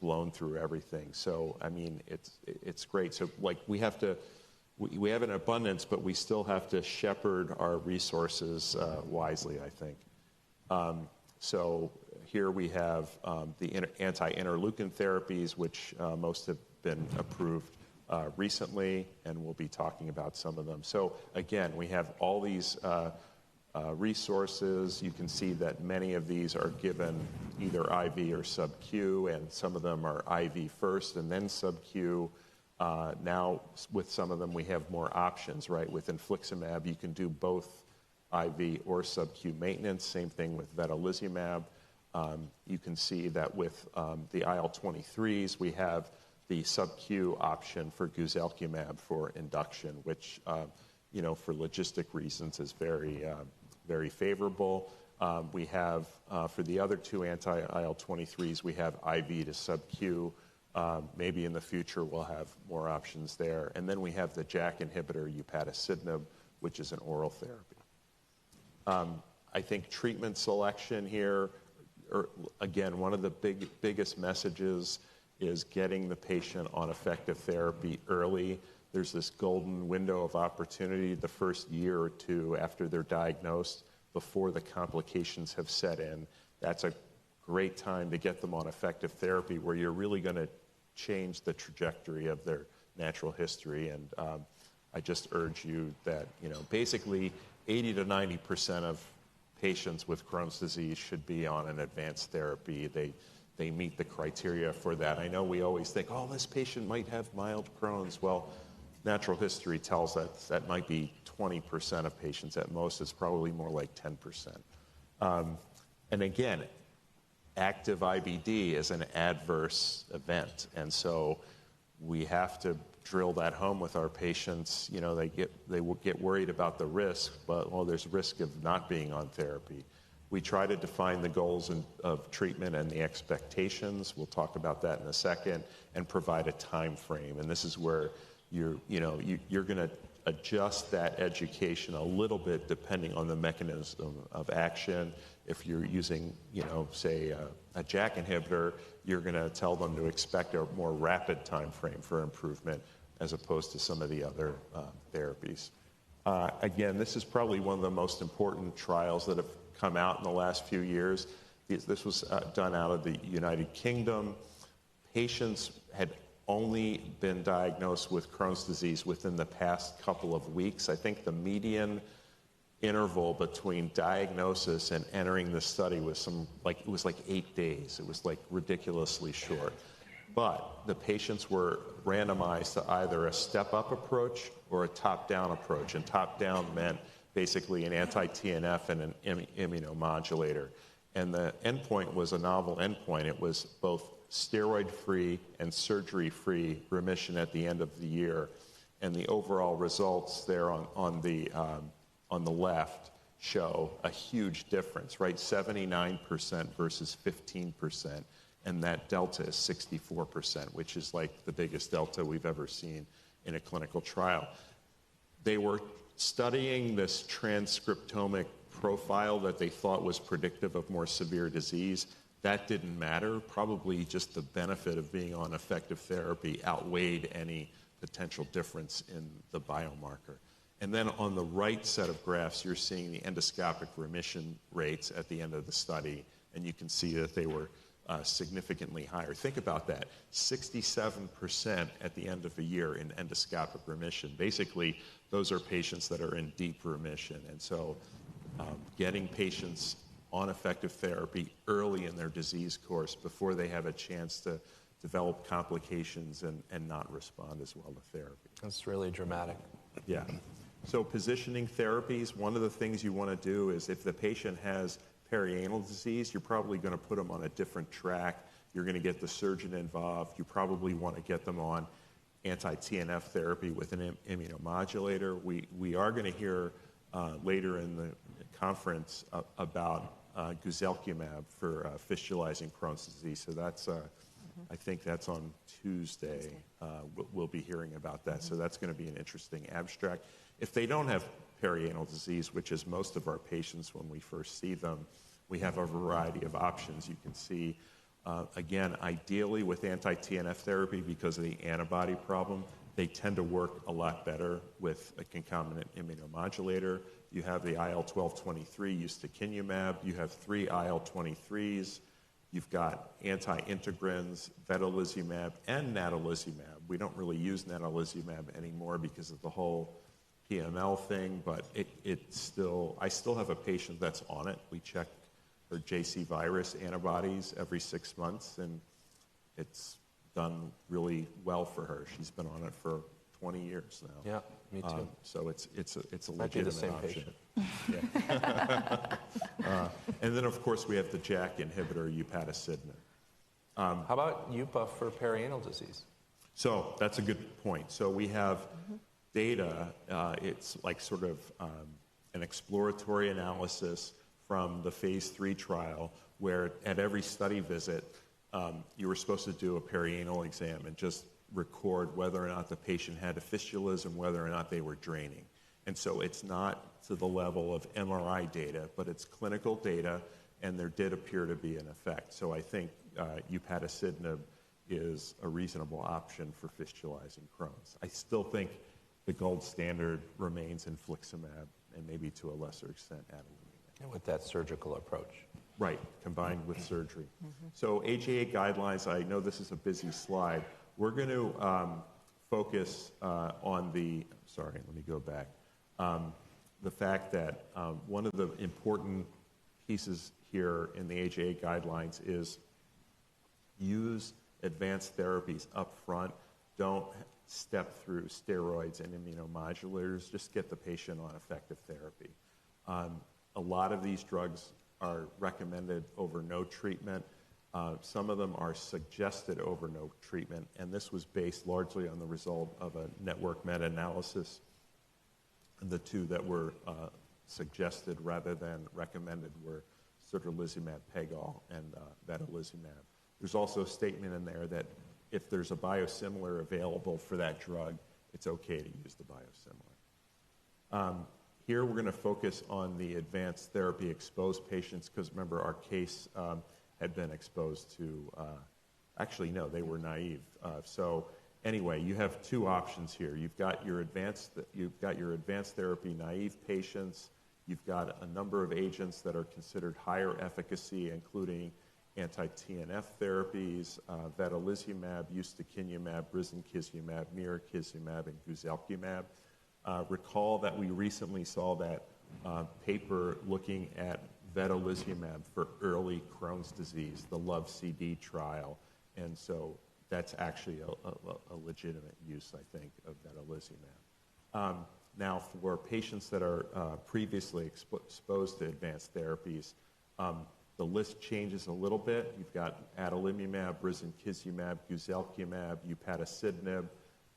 blown through everything. So, I mean, it's great. So, like, we have an abundance, but we still have to shepherd our resources wisely, I think. So here we have the anti-interleukin therapies, which most have been approved recently, and we'll be talking about some of them. So again, we have all these resources. You can see that many of these are given either IV or sub-Q, and some of them are IV first and then sub-Q. Now, with some of them, we have more options, right? With infliximab, you can do both IV or sub-Q maintenance. Same thing with vedolizumab. You can see that with the IL-23s, we have the sub-Q option for guselkumab for induction, which, you know, for logistic reasons is very, very favorable. We have, for the other 2 anti-IL-23s, we have IV to sub-Q. Maybe in the future we'll have more options there. And then we have the JAK inhibitor, upadacitinib, which is an oral therapy. I think treatment selection here, again, one of the biggest messages is getting the patient on effective therapy early. There's this golden window of opportunity the first year or 2 after they're diagnosed, before the complications have set in. That's a great time to get them on effective therapy, where you're really going to change the trajectory of their natural history. And I just urge you that, you know, basically 80 to 90% of patients with Crohn's disease should be on an advanced therapy. they meet the criteria for that. I know we always think, oh, this patient might have mild Crohn's. Well, natural history tells us that might be 20% of patients at most. It's probably more like 10%. And again, active IBD is an adverse event. And so we have to drill that home with our patients. You know, they will get worried about the risk, but, well, there's risk of not being on therapy. We try to define the goals of treatment and the expectations. We'll talk about that in a second, and provide a time frame. And this is where you're going to adjust that education a little bit depending on the mechanism of action. If you're using, say a JAK inhibitor, you're going to tell them to expect a more rapid time frame for improvement as opposed to some of the other therapies. Again, this is probably one of the most important trials that have come out in the last few years. This was done out of the United Kingdom. Patients had only been diagnosed with Crohn's disease within the past couple of weeks. I think the median interval between diagnosis and entering the study was it was like 8 days. It was like ridiculously short. But the patients were randomized to either a step-up approach or a top-down approach. And top-down meant basically an anti-TNF and an immunomodulator. And the endpoint was a novel endpoint. It was both steroid-free and surgery-free remission at the end of the year. And the overall results there on the left show a huge difference, right? 79% versus 15%. And that delta is 64%, which is like the biggest delta we've ever seen in a clinical trial. They were studying this transcriptomic profile that they thought was predictive of more severe disease. That didn't matter. Probably just the benefit of being on effective therapy outweighed any potential difference in the biomarker. And then on the right set of graphs, you're seeing the endoscopic remission rates at the end of the study, and you can see that they were significantly higher. Think about that, 67% at the end of the year in endoscopic remission. Basically, those are patients that are in deep remission. And so getting patients on effective therapy early in their disease course before they have a chance to develop complications and not respond as well to therapy. That's really dramatic. Yeah. So positioning therapies, one of the things you want to do is if the patient has perianal disease, you're probably going to put them on a different track. You're going to get the surgeon involved. You probably want to get them on anti-TNF therapy with an immunomodulator. We are going to hear later in the conference about guselkumab for fistulizing Crohn's disease. So that's, I think that's on Tuesday. We'll be hearing about that. So that's going to be an interesting abstract. If they don't have perianal disease, which is most of our patients when we first see them, we have a variety of options. You can see, again, ideally with anti-TNF therapy, because of the antibody problem, they tend to work a lot better with a concomitant immunomodulator. You have the IL-12/23 ustekinumab. You have 3 IL-23s. You've got anti-integrins, vedolizumab, and natalizumab. We don't really use natalizumab anymore because of the whole PML thing, but I still have a patient that's on it. We check her JC virus antibodies every 6 months, and it's done really well for her. She's been on it for 20 years now. Yeah, me too. So it's a Might be the legitimate same option. patient. Yeah. And then, of course, we have the JAK inhibitor, upadacitinib. How about UPA for perianal disease? So that's a good point. So we have data. It's like sort of an exploratory analysis from the phase 3 trial where at every study visit, you were supposed to do a perianal exam and just record whether or not the patient had a fistulas and whether or not they were draining. And so it's not to the level of MRI data, but it's clinical data, and there did appear to be an effect. So I think upadacitinib is a reasonable option for fistulizing Crohn's. I still think the gold standard remains infliximab and maybe to a lesser extent adalimumab. And with that surgical approach. Right, combined with surgery. So AJA guidelines, I know this is a busy slide. We're going to focus on the fact that one of the important pieces here in the AJA guidelines is use advanced therapies up front. Don't step through steroids and immunomodulators. Just get the patient on effective therapy. A lot of these drugs are recommended over no treatment. Some of them are suggested over no treatment, and this was based largely on the result of a network meta-analysis. The two that were suggested rather than recommended were certolizumab pegol and vedolizumab. There's also a statement in there that if there's a biosimilar available for that drug, it's okay to use the biosimilar. Here we're going to focus on the advanced therapy exposed patients because remember our case had been exposed to, actually no, they were naive. So anyway, you have two options here. You've got your advanced therapy naive patients. You've got a number of agents that are considered higher efficacy, including anti-TNF therapies, vedolizumab, ustekinumab, risankizumab, mirikizumab, and guselkumab. Recall that we recently saw that paper looking at vedolizumab for early Crohn's disease, the LOVE-CD trial, and so that's actually a legitimate use, I think, of vedolizumab. Now, for patients that are previously exposed to advanced therapies, the list changes a little bit. You've got adalimumab, risankizumab, guselkumab, upadacitinib.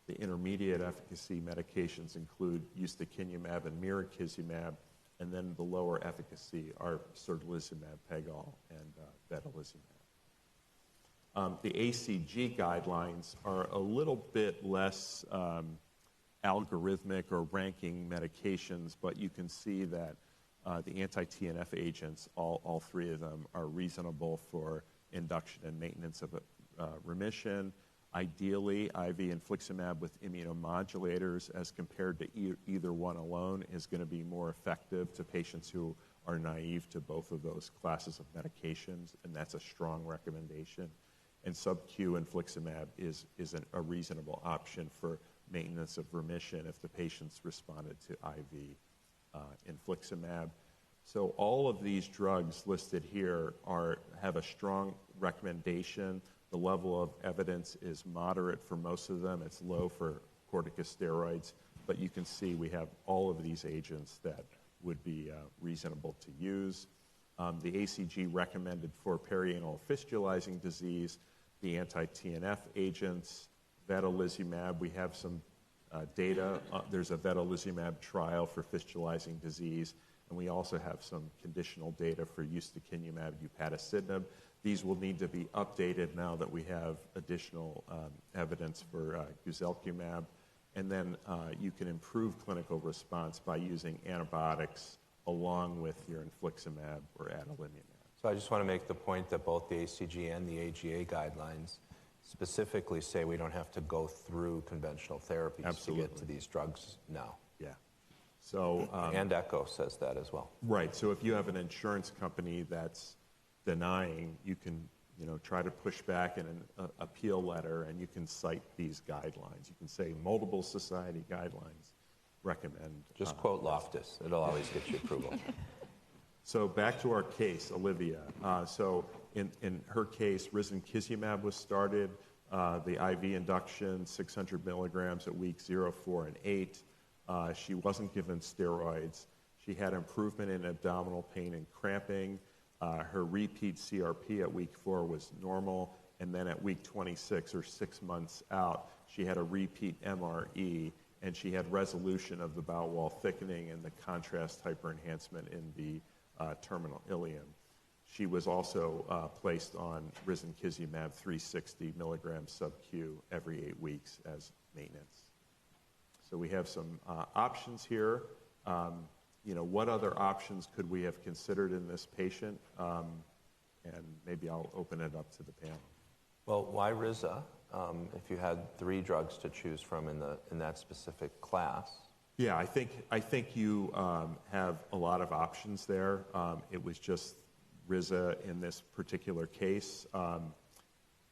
The intermediate efficacy medications include ustekinumab and mirikizumab, and then the lower efficacy are certolizumab pegol and vedolizumab. The ACG guidelines are a little bit less algorithmic or ranking medications, but you can see that the anti-TNF agents, all three of them, are reasonable for induction and maintenance of remission. Ideally, IV infliximab with immunomodulators as compared to either one alone is going to be more effective to patients who are naive to both of those classes of medications, and that's a strong recommendation. And sub-Q infliximab is a reasonable option for maintenance of remission if the patient's responded to IV infliximab. So all of these drugs listed here have a strong recommendation. The level of evidence is moderate for most of them. It's low for corticosteroids, but you can see we have all of these agents that would be reasonable to use. The ACG recommended for perianal fistulizing disease, the anti-TNF agents, vedolizumab. We have some data. There's a vedolizumab trial for fistulizing disease, and we also have some conditional data for ustekinumab, upadacitinib. These will need to be updated now that we have additional evidence for guselkumab. And then you can improve clinical response by using antibiotics along with your infliximab or adalimumab. So I just want to make the point that both the ACG and the AGA guidelines specifically say we don't have to go through conventional therapies Absolutely. to get to these drugs now. Yeah. So and ECHO says that as well. Right. So if you have an insurance company that's denying, you can try to push back in an appeal letter, and you can cite these guidelines. You can say multiple society guidelines recommend. Just quote Loftus. It'll always get you approval. So back to our case, Olivia. So in her case, risankizumab was started. The IV induction, 600 milligrams at week 0, 4, and 8. She wasn't given steroids. She had improvement in abdominal pain and cramping. Her repeat CRP at week 4 was normal, and then at week 26, or 6 months out, she had a repeat MRE, and she had resolution of the bowel wall thickening and the contrast hyperenhancement in the terminal ileum. She was also placed on risankizumab 360 milligrams sub-Q every 8 weeks as maintenance. So we have some options here. What other options could we have considered in this patient? And maybe I'll open it up to the panel. Well, why RIZA? If you had 3 drugs to choose from in that specific class. Yeah, I think you have a lot of options there. It was just RIZA in this particular case.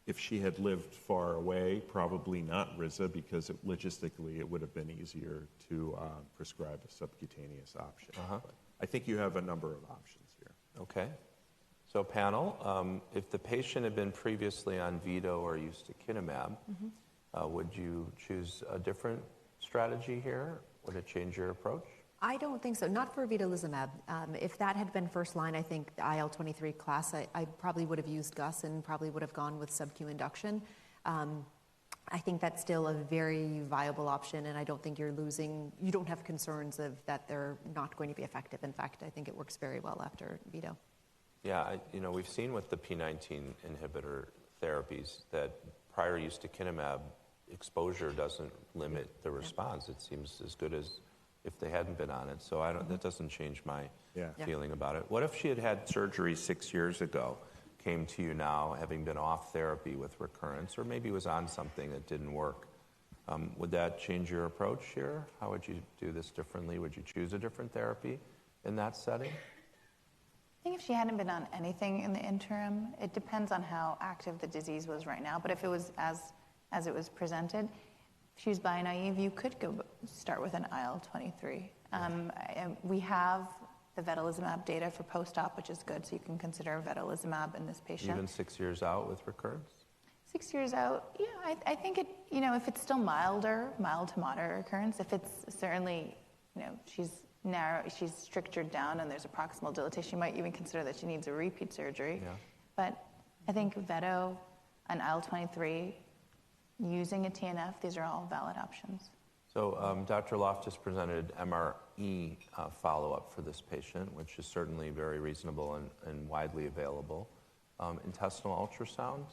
If she had lived far away, probably not RIZA, because logistically it would have been easier to prescribe a subcutaneous option. But I think you have a number of options here. Okay. So panel, if the patient had been previously on Veto or ustekinumab, would you choose a different strategy here? Would it change your approach? I don't think so. Not for vedolizumab. If that had been first line, I think the IL-23 class, I probably would have used Gus and probably would have gone with sub-Q induction. I think that's still a very viable option, and I don't think you don't have concerns of that they're not going to be effective. In fact, I think it works very well after Veto. Yeah, we've seen with the P19 inhibitor therapies that prior ustekinumab exposure doesn't limit the response. It seems as good as if they hadn't been on it. So that doesn't change my feeling about it. What if she had had surgery 6 years ago, came to you now having been off therapy with recurrence, or maybe was on something that didn't work? Would that change your approach here? How would you do this differently? Would you choose a different therapy in that setting? I think if she hadn't been on anything in the interim, it depends on how active the disease was right now. But if it was as it was presented, if she was bio-naive, you could start with an IL-23. We have the vedolizumab data for post-op, which is good, so you can consider vedolizumab in this patient. Even 6 years out with recurrence? 6 years out, yeah, I think it, if it's still mild to moderate recurrence, if it's certainly, she's strictured down and there's a proximal dilatation, you might even consider that she needs a repeat surgery. Yeah. But I think Vedo and IL-23, using a TNF, these are all valid options. So Dr. Loftus presented MRE follow-up for this patient, which is certainly very reasonable and widely available. Intestinal ultrasound,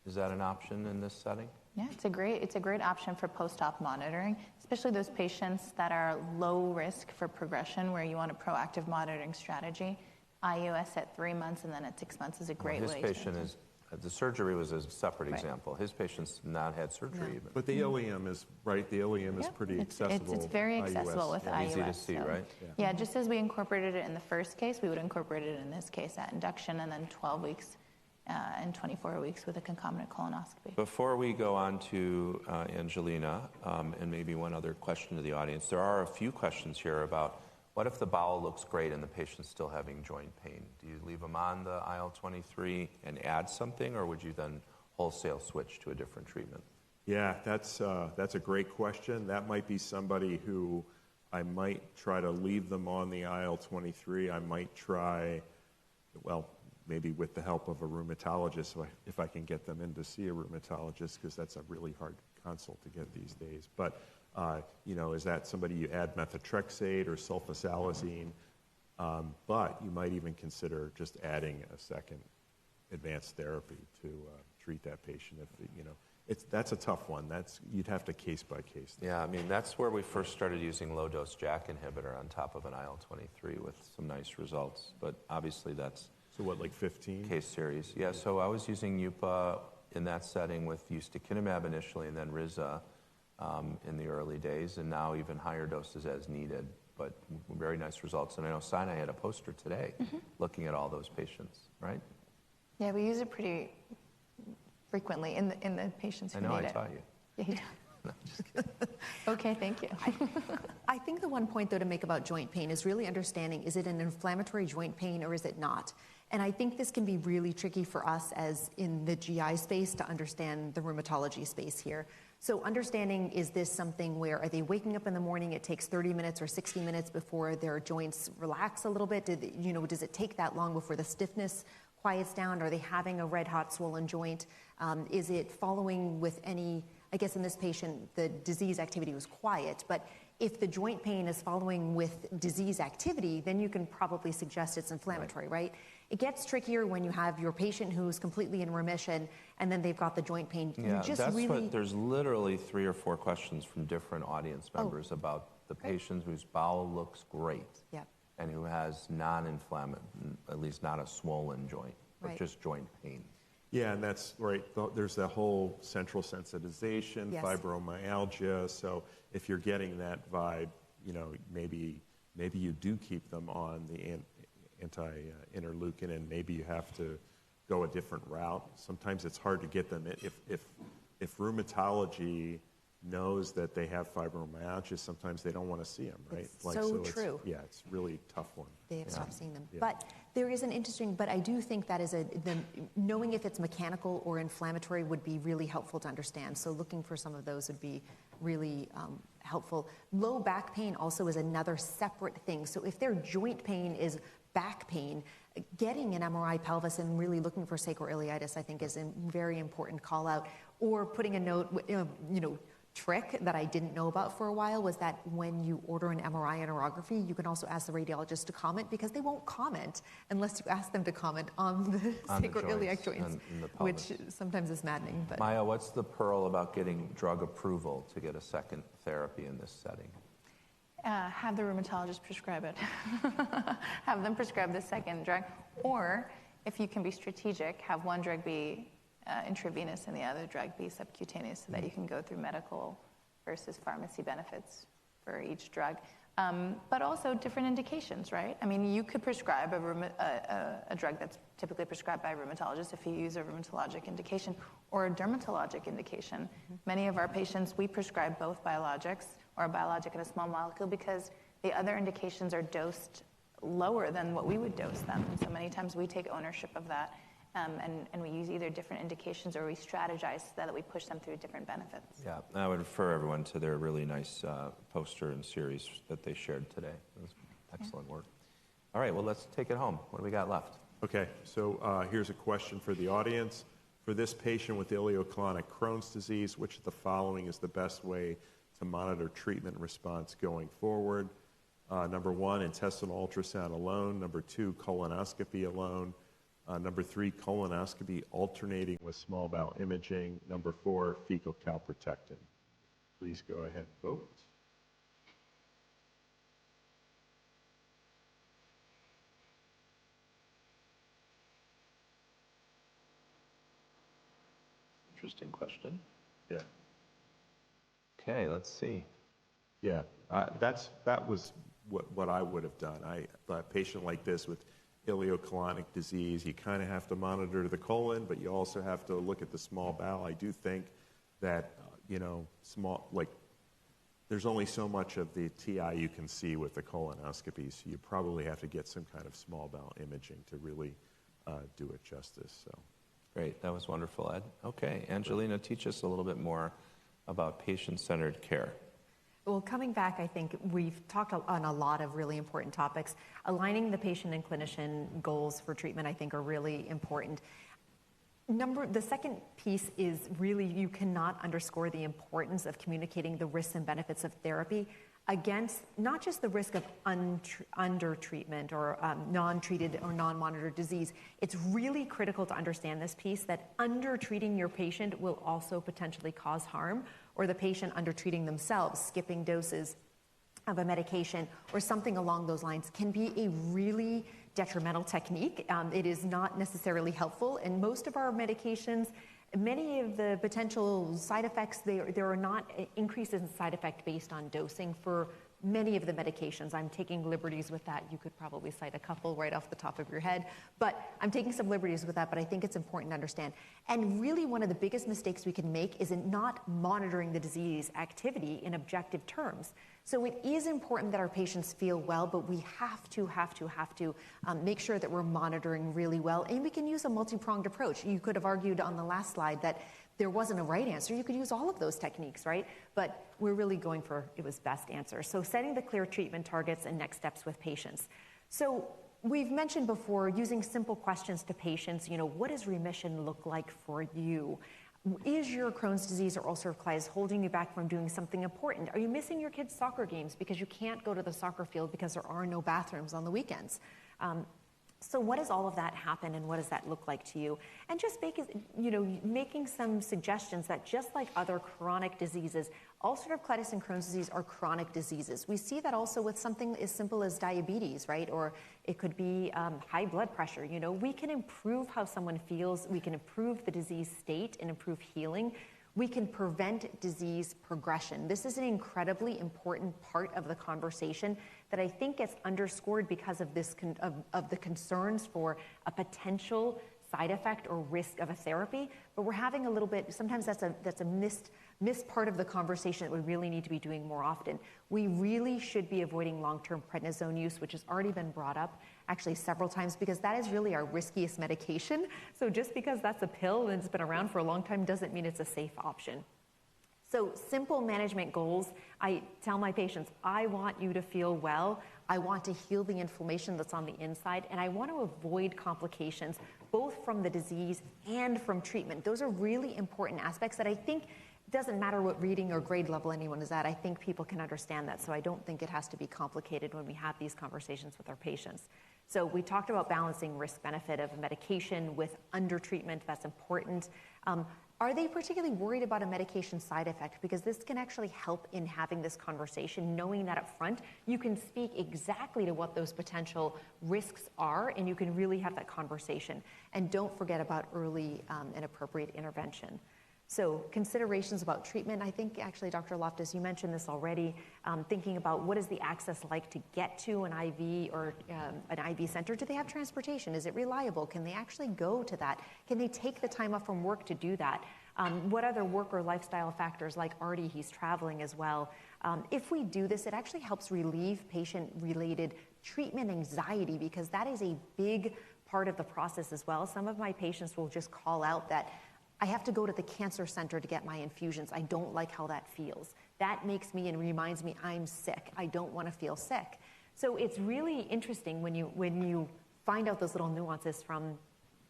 is that an option in this setting? Yeah, it's a great option for post-op monitoring, especially those patients that are low risk for progression, where you want a proactive monitoring strategy. IUS at 3 months and then at 6 months is a great way. His patient is. The surgery was a separate example. His patient's not had surgery even. But the ileum is, right, the ileum is pretty accessible. It's very accessible with IUS. Easy to see, right? Yeah, just as we incorporated it in the first case, we would incorporate it in this case at induction and then 12 weeks and 24 weeks with a concomitant colonoscopy. Before we go on to Angelina, and maybe one other question to the audience, there are a few questions here about what if the bowel looks great and the patient's still having joint pain? Do you leave them on the IL-23 and add something, or would you then wholesale switch to a different treatment? Yeah, that's a great question. That might be somebody who I might try to leave them on the IL-23. I might try, maybe with the help of a rheumatologist, if I can get them in to see a rheumatologist, because that's a really hard consult to get these days. But is that somebody you add methotrexate or sulfasalazine? But you might even consider just adding a second advanced therapy to treat that patient. That's a tough one. You'd have to case by case. Yeah, that's where we first started using low-dose JAK inhibitor on top of an IL-23 with some nice results. But obviously that's so what, like 15 case series? Yeah. So I was using UPA in that setting with ustekinumab initially, and then Riza in the early days, and now even higher doses as needed. But very nice results. And I know Sinai had a poster today looking at all those patients, right? Yeah, we use it pretty frequently in the patients who need it. I know, I taught you. Yeah, you do. No, just kidding. Okay, thank you. I think the one point, though, to make about joint pain is really understanding, is it an inflammatory joint pain or is it not? And I think this can be really tricky for us as in the GI space to understand the rheumatology space here. So understanding, is this something where are they waking up in the morning, it takes 30 minutes or 60 minutes before their joints relax a little bit? Does it take that long before the stiffness quiets down? Are they having a red hot swollen joint? Is it following with any, I guess in this patient, the disease activity was quiet, but if the joint pain is following with disease activity, then you can probably suggest it's inflammatory, right? It gets trickier when you have your patient who's completely in remission and then they've got the joint pain. Yeah, there's literally 3 or 4 questions from different audience members about the patient whose bowel looks great and who has non-inflammatory, at least not a swollen joint, but just joint pain. Yeah, and that's right. There's that whole central sensitization, fibromyalgia. So if you're getting that vibe, maybe you do keep them on the anti-interleukin, and maybe you have to go a different route. Sometimes it's hard to get them. If rheumatology knows that they have fibromyalgia, sometimes they don't want to see them, right? It's so true. It's really a tough one. They have stopped seeing them. Yeah. But there is an interesting, but I do think that knowing if it's mechanical or inflammatory would be really helpful to understand. So looking for some of those would be really helpful. Low back pain also is another separate thing. So if their joint pain is back pain, getting an MRI pelvis and really looking for sacroiliitis, I think, is a very important call out. Or putting a note, trick that I didn't know about for a while was that when you order an MRI and urography, you can also ask the radiologist to comment, because they won't comment unless you ask them to comment on the sacroiliac joints, which sometimes is maddening. But Maya, what's the pearl about getting drug approval to get a second therapy in this setting? Have the rheumatologist prescribe it. Have them prescribe the second drug. Or, if you can be strategic, have one drug be intravenous and the other drug be subcutaneous, so that you can go through medical versus pharmacy benefits for each drug. But also different indications, right? I mean, you could prescribe a drug that's typically prescribed by a rheumatologist if you use a rheumatologic indication or a dermatologic indication. Many of our patients, we prescribe both biologics or a biologic and a small molecule, because the other indications are dosed lower than what we would dose them. And so many times we take ownership of that. And we use either different indications, or we strategize so that we push them through different benefits. Yeah, I would refer everyone to their really nice poster and series that they shared today. It was excellent work. All right, well, let's take it home. What do we got left? Okay, so here's a question for the audience. For this patient with ileocolonic Crohn's disease, which of the following is the best way to monitor treatment response going forward? Number 1, intestinal ultrasound alone. Number 2, colonoscopy alone. Number 3, colonoscopy alternating with small bowel imaging. Number 4, fecal calprotectin. Please go ahead, vote. Interesting question. Yeah. Okay, let's see. Yeah, that was what I would have done. A patient like this with ileocolonic disease, you kind of have to monitor the colon, but you also have to look at the small bowel. I do think that, there's only so much of the TI you can see with the colonoscopy, so you probably have to get some kind of small bowel imaging to really do it justice. So, great, that was wonderful, Ed. Okay, Angelina, teach us a little bit more about patient-centered care. Well, coming back, I think we've talked on a lot of really important topics. Aligning the patient and clinician goals for treatment, I think, are really important. The second piece is really, you cannot underscore the importance of communicating the risks and benefits of therapy against not just the risk of under-treatment or non-treated or non-monitored disease. It's really critical to understand this piece, that under-treating your patient will also potentially cause harm, or the patient under-treating themselves, skipping doses of a medication or something along those lines, can be a really detrimental technique. It is not necessarily helpful, and most of our medications, many of the potential side effects, there are not increases in side effect based on dosing for many of the medications. I'm taking liberties with that. You could probably cite a couple right off the top of your head, but I'm taking some liberties with that, but I think it's important to understand. And really, one of the biggest mistakes we can make is in not monitoring the disease activity in objective terms. So it is important that our patients feel well, but we have to make sure that we're monitoring really well. And we can use a multi-pronged approach. You could have argued on the last slide that there wasn't a right answer. You could use all of those techniques, right? But we're really going for it was best answer. So setting the clear treatment targets and next steps with patients. So we've mentioned before using simple questions to patients, what does remission look like for you? Is your Crohn's disease or ulcerative colitis holding you back from doing something important? Are you missing your kids' soccer games because you can't go to the soccer field because there are no bathrooms on the weekends? So what does all of that happen, and what does that look like to you? And just making some suggestions that just like other chronic diseases, ulcerative colitis and Crohn's disease are chronic diseases. We see that also with something as simple as diabetes, right? Or it could be high blood pressure. We can improve how someone feels. We can improve the disease state and improve healing. We can prevent disease progression. This is an incredibly important part of the conversation that I think gets underscored because of this of the concerns for a potential side effect or risk of a therapy, but we're having a little bit, sometimes that's a missed part of the conversation that we really need to be doing more often. We really should be avoiding long-term prednisone use, which has already been brought up actually several times, because that is really our riskiest medication. So just because that's a pill and it's been around for a long time doesn't mean it's a safe option. So simple management goals, I tell my patients, I want you to feel well, I want to heal the inflammation that's on the inside, and I want to avoid complications, both from the disease and from treatment. Those are really important aspects that I think doesn't matter what reading or grade level anyone is at. I think people can understand that, so I don't think it has to be complicated when we have these conversations with our patients. So we talked about balancing risk-benefit of a medication with under-treatment. That's important. Are they particularly worried about a medication side effect? Because this can actually help in having this conversation, knowing that up front, you can speak exactly to what those potential risks are, and you can really have that conversation. And don't forget about early and appropriate intervention. So considerations about treatment, I think actually, Dr. Loftus, you mentioned this already, thinking about what is the access like to get to an IV or an IV center. Do they have transportation? Is it reliable? Can they actually go to that? Can they take the time off from work to do that? What other work or lifestyle factors, like Artie, he's traveling as well. If we do this, it actually helps relieve patient-related treatment anxiety, because that is a big part of the process as well. Some of my patients will just call out that I have to go to the cancer center to get my infusions. I don't like how that feels. That makes me and reminds me I'm sick. I don't want to feel sick. So it's really interesting when you find out those little nuances from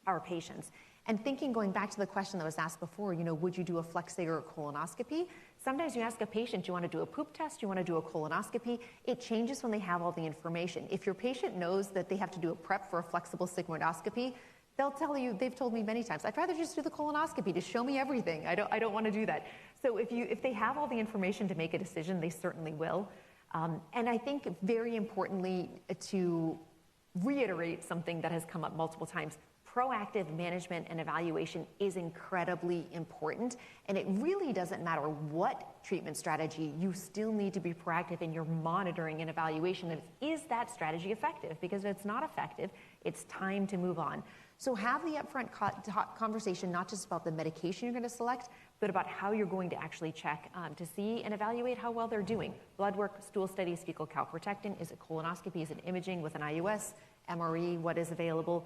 our patients. And thinking, going back to the question that was asked before, would you do a Flexig or a colonoscopy? Sometimes you ask a patient, do you want to do a poop test? Do you want to do a colonoscopy? It changes when they have all the information. If your patient knows that they have to do a prep for a flexible sigmoidoscopy, they'll tell you, they've told me many times, I'd rather just do the colonoscopy to show me everything. I don't want to do that. So if they have all the information to make a decision, they certainly will. And I think very importantly, to reiterate something that has come up multiple times, proactive management and evaluation is incredibly important. And it really doesn't matter what treatment strategy, you still need to be proactive in your monitoring and evaluation of, is that strategy effective? Because if it's not effective, it's time to move on. So have the upfront conversation, not just about the medication you're going to select, but about how you're going to actually check to see and evaluate how well they're doing. Blood work, stool studies, fecal calprotectin, is it colonoscopy, is it imaging with an IUS, MRE, what is available?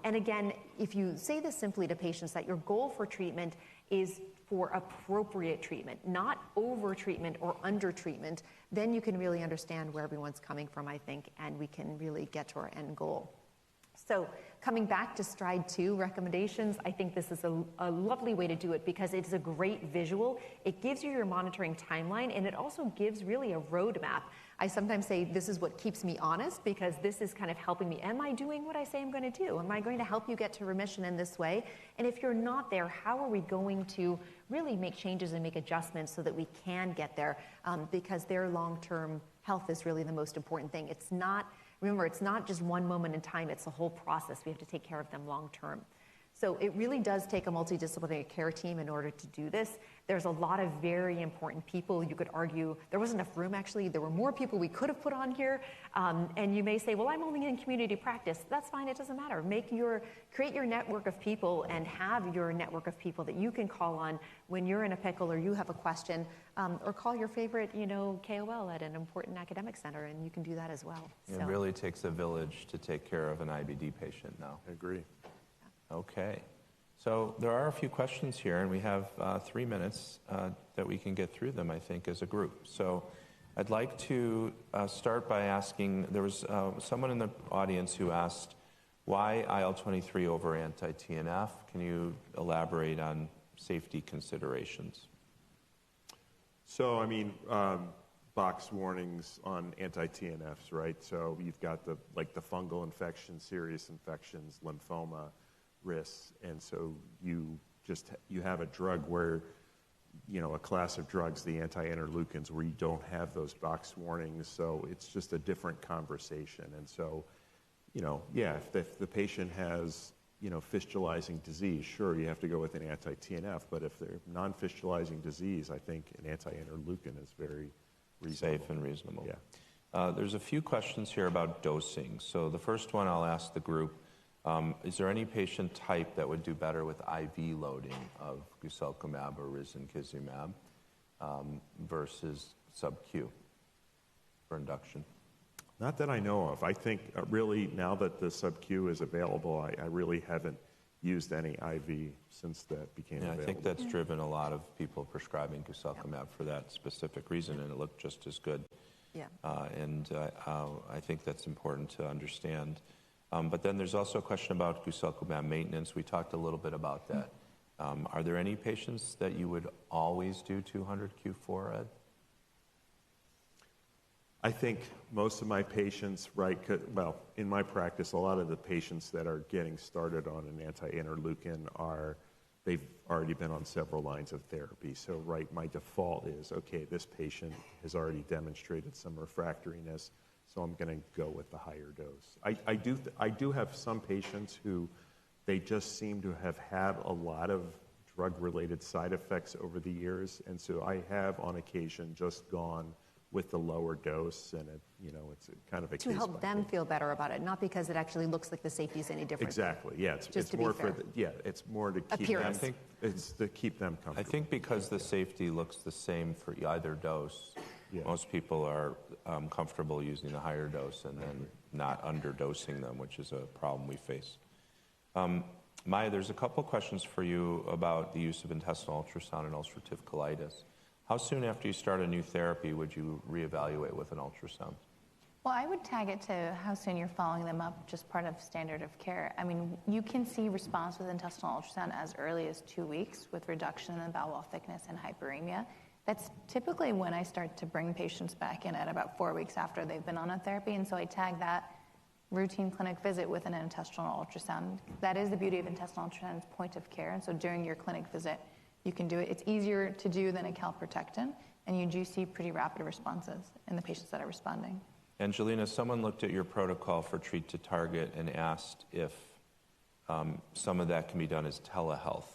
And again, if you say this simply to patients, that your goal for treatment is for appropriate treatment, not over-treatment or under-treatment, then you can really understand where everyone's coming from, I think, and we can really get to our end goal. So coming back to STRIDE 2 recommendations, I think this is a lovely way to do it, because it's a great visual. It gives you your monitoring timeline, and it also gives really a roadmap. I sometimes say this is what keeps me honest, because this is kind of helping me. Am I doing what I say I'm going to do? Am I going to help you get to remission in this way? And if you're not there, how are we going to really make changes and make adjustments so that we can get there? Because their long-term health is really the most important thing. Remember, it's not just one moment in time, it's a whole process. We have to take care of them long term. So it really does take a multidisciplinary care team in order to do this. There's a lot of very important people. You could argue there wasn't enough room, actually. There were more people we could have put on here. And you may say, well, I'm only in community practice. That's fine, it doesn't matter. Create your network of people and have your network of people that you can call on when you're in a pickle or you have a question, or call your favorite, KOL at an important academic center, and you can do that as well. It really takes a village to take care of an IBD patient now. I agree. Okay. So there are a few questions here, and we have 3 minutes that we can get through them, I think, as a group. So I'd like to start by asking, there was someone in the audience who asked, why IL-23 over anti-TNF? Can you elaborate on safety considerations? So, box warnings on anti-TNFs, right? So you've got the fungal infections, serious infections, lymphoma risks, and so you have a drug where, a class of drugs, the anti-interleukins, where you don't have those box warnings, so it's just a different conversation. And so, if the patient has, fistulizing disease, sure, you have to go with an anti-TNF, but if they're non-fistulizing disease, I think an anti-interleukin is very reasonable. Safe and reasonable. Yeah. There's a few questions here about dosing. So the first one I'll ask the group. Is there any patient type that would do better with IV loading of guselkumab or risankizumab versus sub-Q for induction? Not that I know of. I think really now that the sub-Q is available, I really haven't used any IV since that became available. I think that's driven a lot of people prescribing guselkumab for that specific reason, and it looked just as good. Yeah. I think that's important to understand. But then there's also a question about guselkumab maintenance. We talked a little bit about that. Are there any patients that you would always do 200 Q4, Ed? I think most of my patients, right, well, in my practice, a lot of the patients that are getting started on an anti-interleukin they've already been on several lines of therapy. So, right, my default is, okay, this patient has already demonstrated some refractoriness, so I'm going to go with the higher dose. I do have some patients who they just seem to have had a lot of drug-related side effects over the years, and so I have on occasion just gone with the lower dose, and it's kind of a to help them feel better about it, not because it actually looks like the safety is any different. Exactly. Yeah, it's more for it's more to keep appearance. them. It's to keep them comfortable. I think because the safety looks the same for either dose, most people are comfortable using the higher dose and then not underdosing them, which is a problem we face. Maya, there's a couple questions for you about the use of intestinal ultrasound and ulcerative colitis. How soon after you start a new therapy would you reevaluate with an ultrasound? Well, I would tag it to how soon you're following them up, just part of standard of care. I mean, you can see response with intestinal ultrasound as early as 2 weeks with reduction in the bowel wall thickness and hyperemia. That's typically when I start to bring patients back in at about 4 weeks after they've been on a therapy, and so I tag that routine clinic visit with an intestinal ultrasound. That is the beauty of intestinal ultrasound, it's point of care, and so during your clinic visit, you can do it. It's easier to do than a calprotectin, and you do see pretty rapid responses in the patients that are responding. Angelina, someone looked at your protocol for treat to target and asked if some of that can be done as telehealth.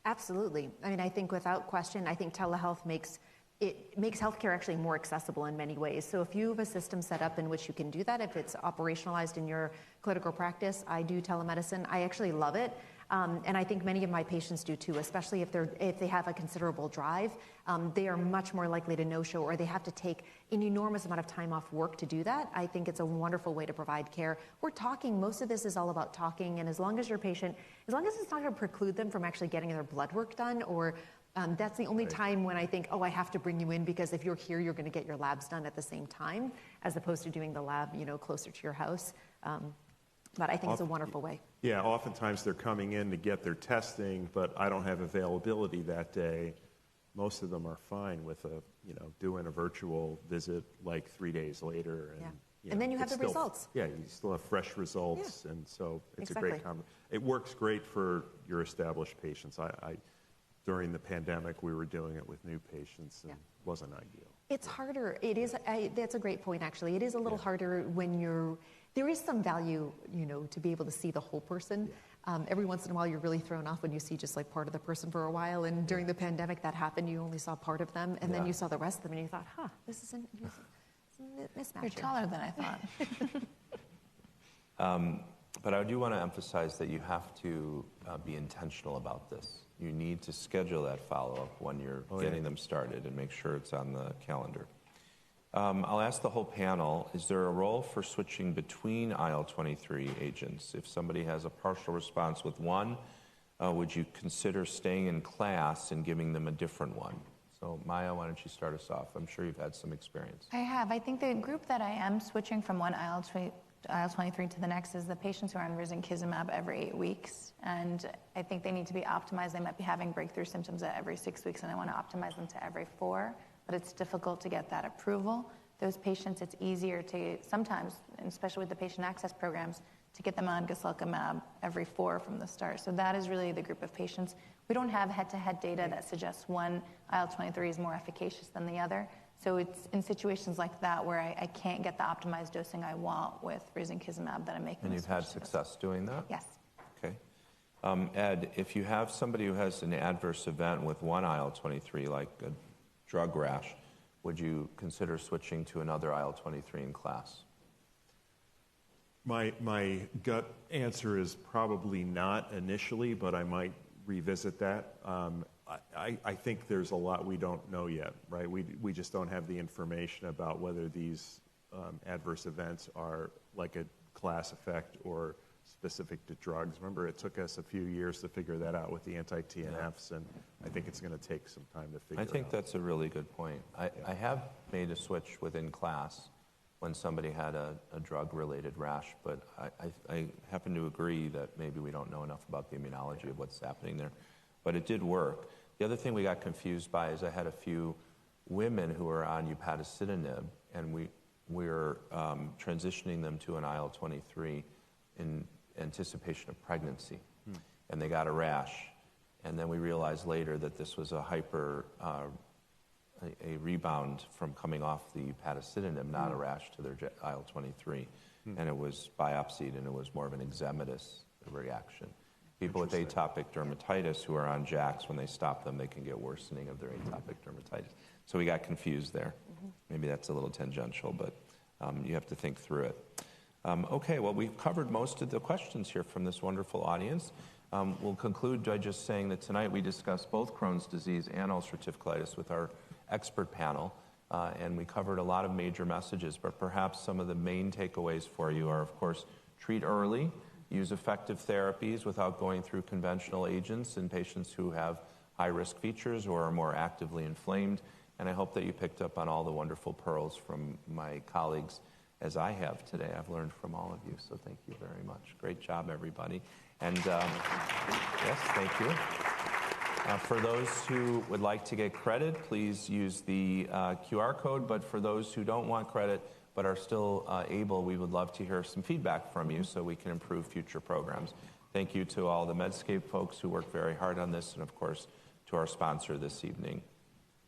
Absolutely. I mean, I think without question, I think telehealth makes healthcare actually more accessible in many ways. So if you have a system set up in which you can do that, if it's operationalized in your clinical practice, I do telemedicine. I actually love it. And I think many of my patients do too, especially if they have a considerable drive. They are much more likely to no-show, or they have to take an enormous amount of time off work to do that. I think it's a wonderful way to provide care. We're talking, most of this is all about talking, and as long as your patient, as long as it's not going to preclude them from actually getting their blood work done, or that's the only time when I think, oh, I have to bring you in because if you're here, you're going to get your labs done at the same time, as opposed to doing the lab, closer to your house. But I think it's a wonderful way. Yeah, oftentimes they're coming in to get their testing, but I don't have availability that day. Most of them are fine with doing a virtual visit like 3 days later. And, and then you have the results. Yeah, you still have fresh results, and so it's a great it works great for your established patients. During the pandemic, we were doing it with new patients, and it wasn't ideal. It's harder. It is. That's a great point, actually. It is a little harder when there is some value, to be able to see the whole person. Every once in a while, you're really thrown off when you see just like part of the person for a while. And during the pandemic, that happened. You only saw part of them, and then you saw the rest of them, and you thought, this is a mismatch. You're taller than I thought. But I do want to emphasize that you have to be intentional about this. You need to schedule that follow-up when you're getting them started and make sure it's on the calendar. I'll ask the whole panel, is there a role for switching between IL-23 agents? If somebody has a partial response with one, would you consider staying in class and giving them a different one? So Maya, why don't you start us off? I'm sure you've had some experience. I have. I think the group that I am switching from one IL-23 to the next is the patients who are on risankizumab every 8 weeks. And I think they need to be optimized. They might be having breakthrough symptoms at every 6 weeks, and I want to optimize them to every 4. But it's difficult to get that approval. Those patients, it's easier to sometimes, especially with the patient access programs, to get them on guselkumab every 4 from the start. So that is really the group of patients. We don't have head-to-head data that suggests one IL-23 is more efficacious than the other. So it's in situations like that where I can't get the optimized dosing I want with risankizumab that I'm making. And you've had success doing that? Yes. Okay. Ed, if you have somebody who has an adverse event with one IL-23, like a drug rash, would you consider switching to another IL-23 in class? My gut answer is probably not initially, but I might revisit that. I think there's a lot we don't know yet, right? We just don't have the information about whether these adverse events are like a class effect or specific to drugs. Remember, it took us a few years to figure that out with the anti-TNFs, and I think it's going to take some time to figure it out. I think that's a really good point. I have made a switch within class when somebody had a drug-related rash, but I happen to agree that maybe we don't know enough about the immunology of what's happening there. But it did work. The other thing we got confused by is I had a few women who were on upadacitinib, and we were transitioning them to an IL-23 in anticipation of pregnancy. And they got a rash. And then we realized later that this was a rebound from coming off the upadacitinib, not a rash to their IL-23. And it was biopsied, and it was more of an eczematous reaction. People with atopic dermatitis who are on JAKs, when they stop them, they can get worsening of their atopic dermatitis. So we got confused there. Maybe that's a little tangential, but you have to think through it. Okay, well, we've covered most of the questions here from this wonderful audience. We'll conclude by just saying that tonight we discussed both Crohn's disease and ulcerative colitis with our expert panel, and we covered a lot of major messages, but perhaps some of the main takeaways for you are, of course, treat early, use effective therapies without going through conventional agents in patients who have high-risk features or are more actively inflamed, and I hope that you picked up on all the wonderful pearls from my colleagues as I have today. I've learned from all of you, so thank you very much. Great job, everybody. And yes, thank you. For those who would like to get credit, please use the QR code, but for those who don't want credit but are still able, we would love to hear some feedback from you so we can improve future programs. Thank you to all the Medscape folks who worked very hard on this, and of course, to our sponsor this evening.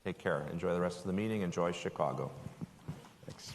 Take care. Enjoy the rest of the meeting. Enjoy Chicago. Thanks.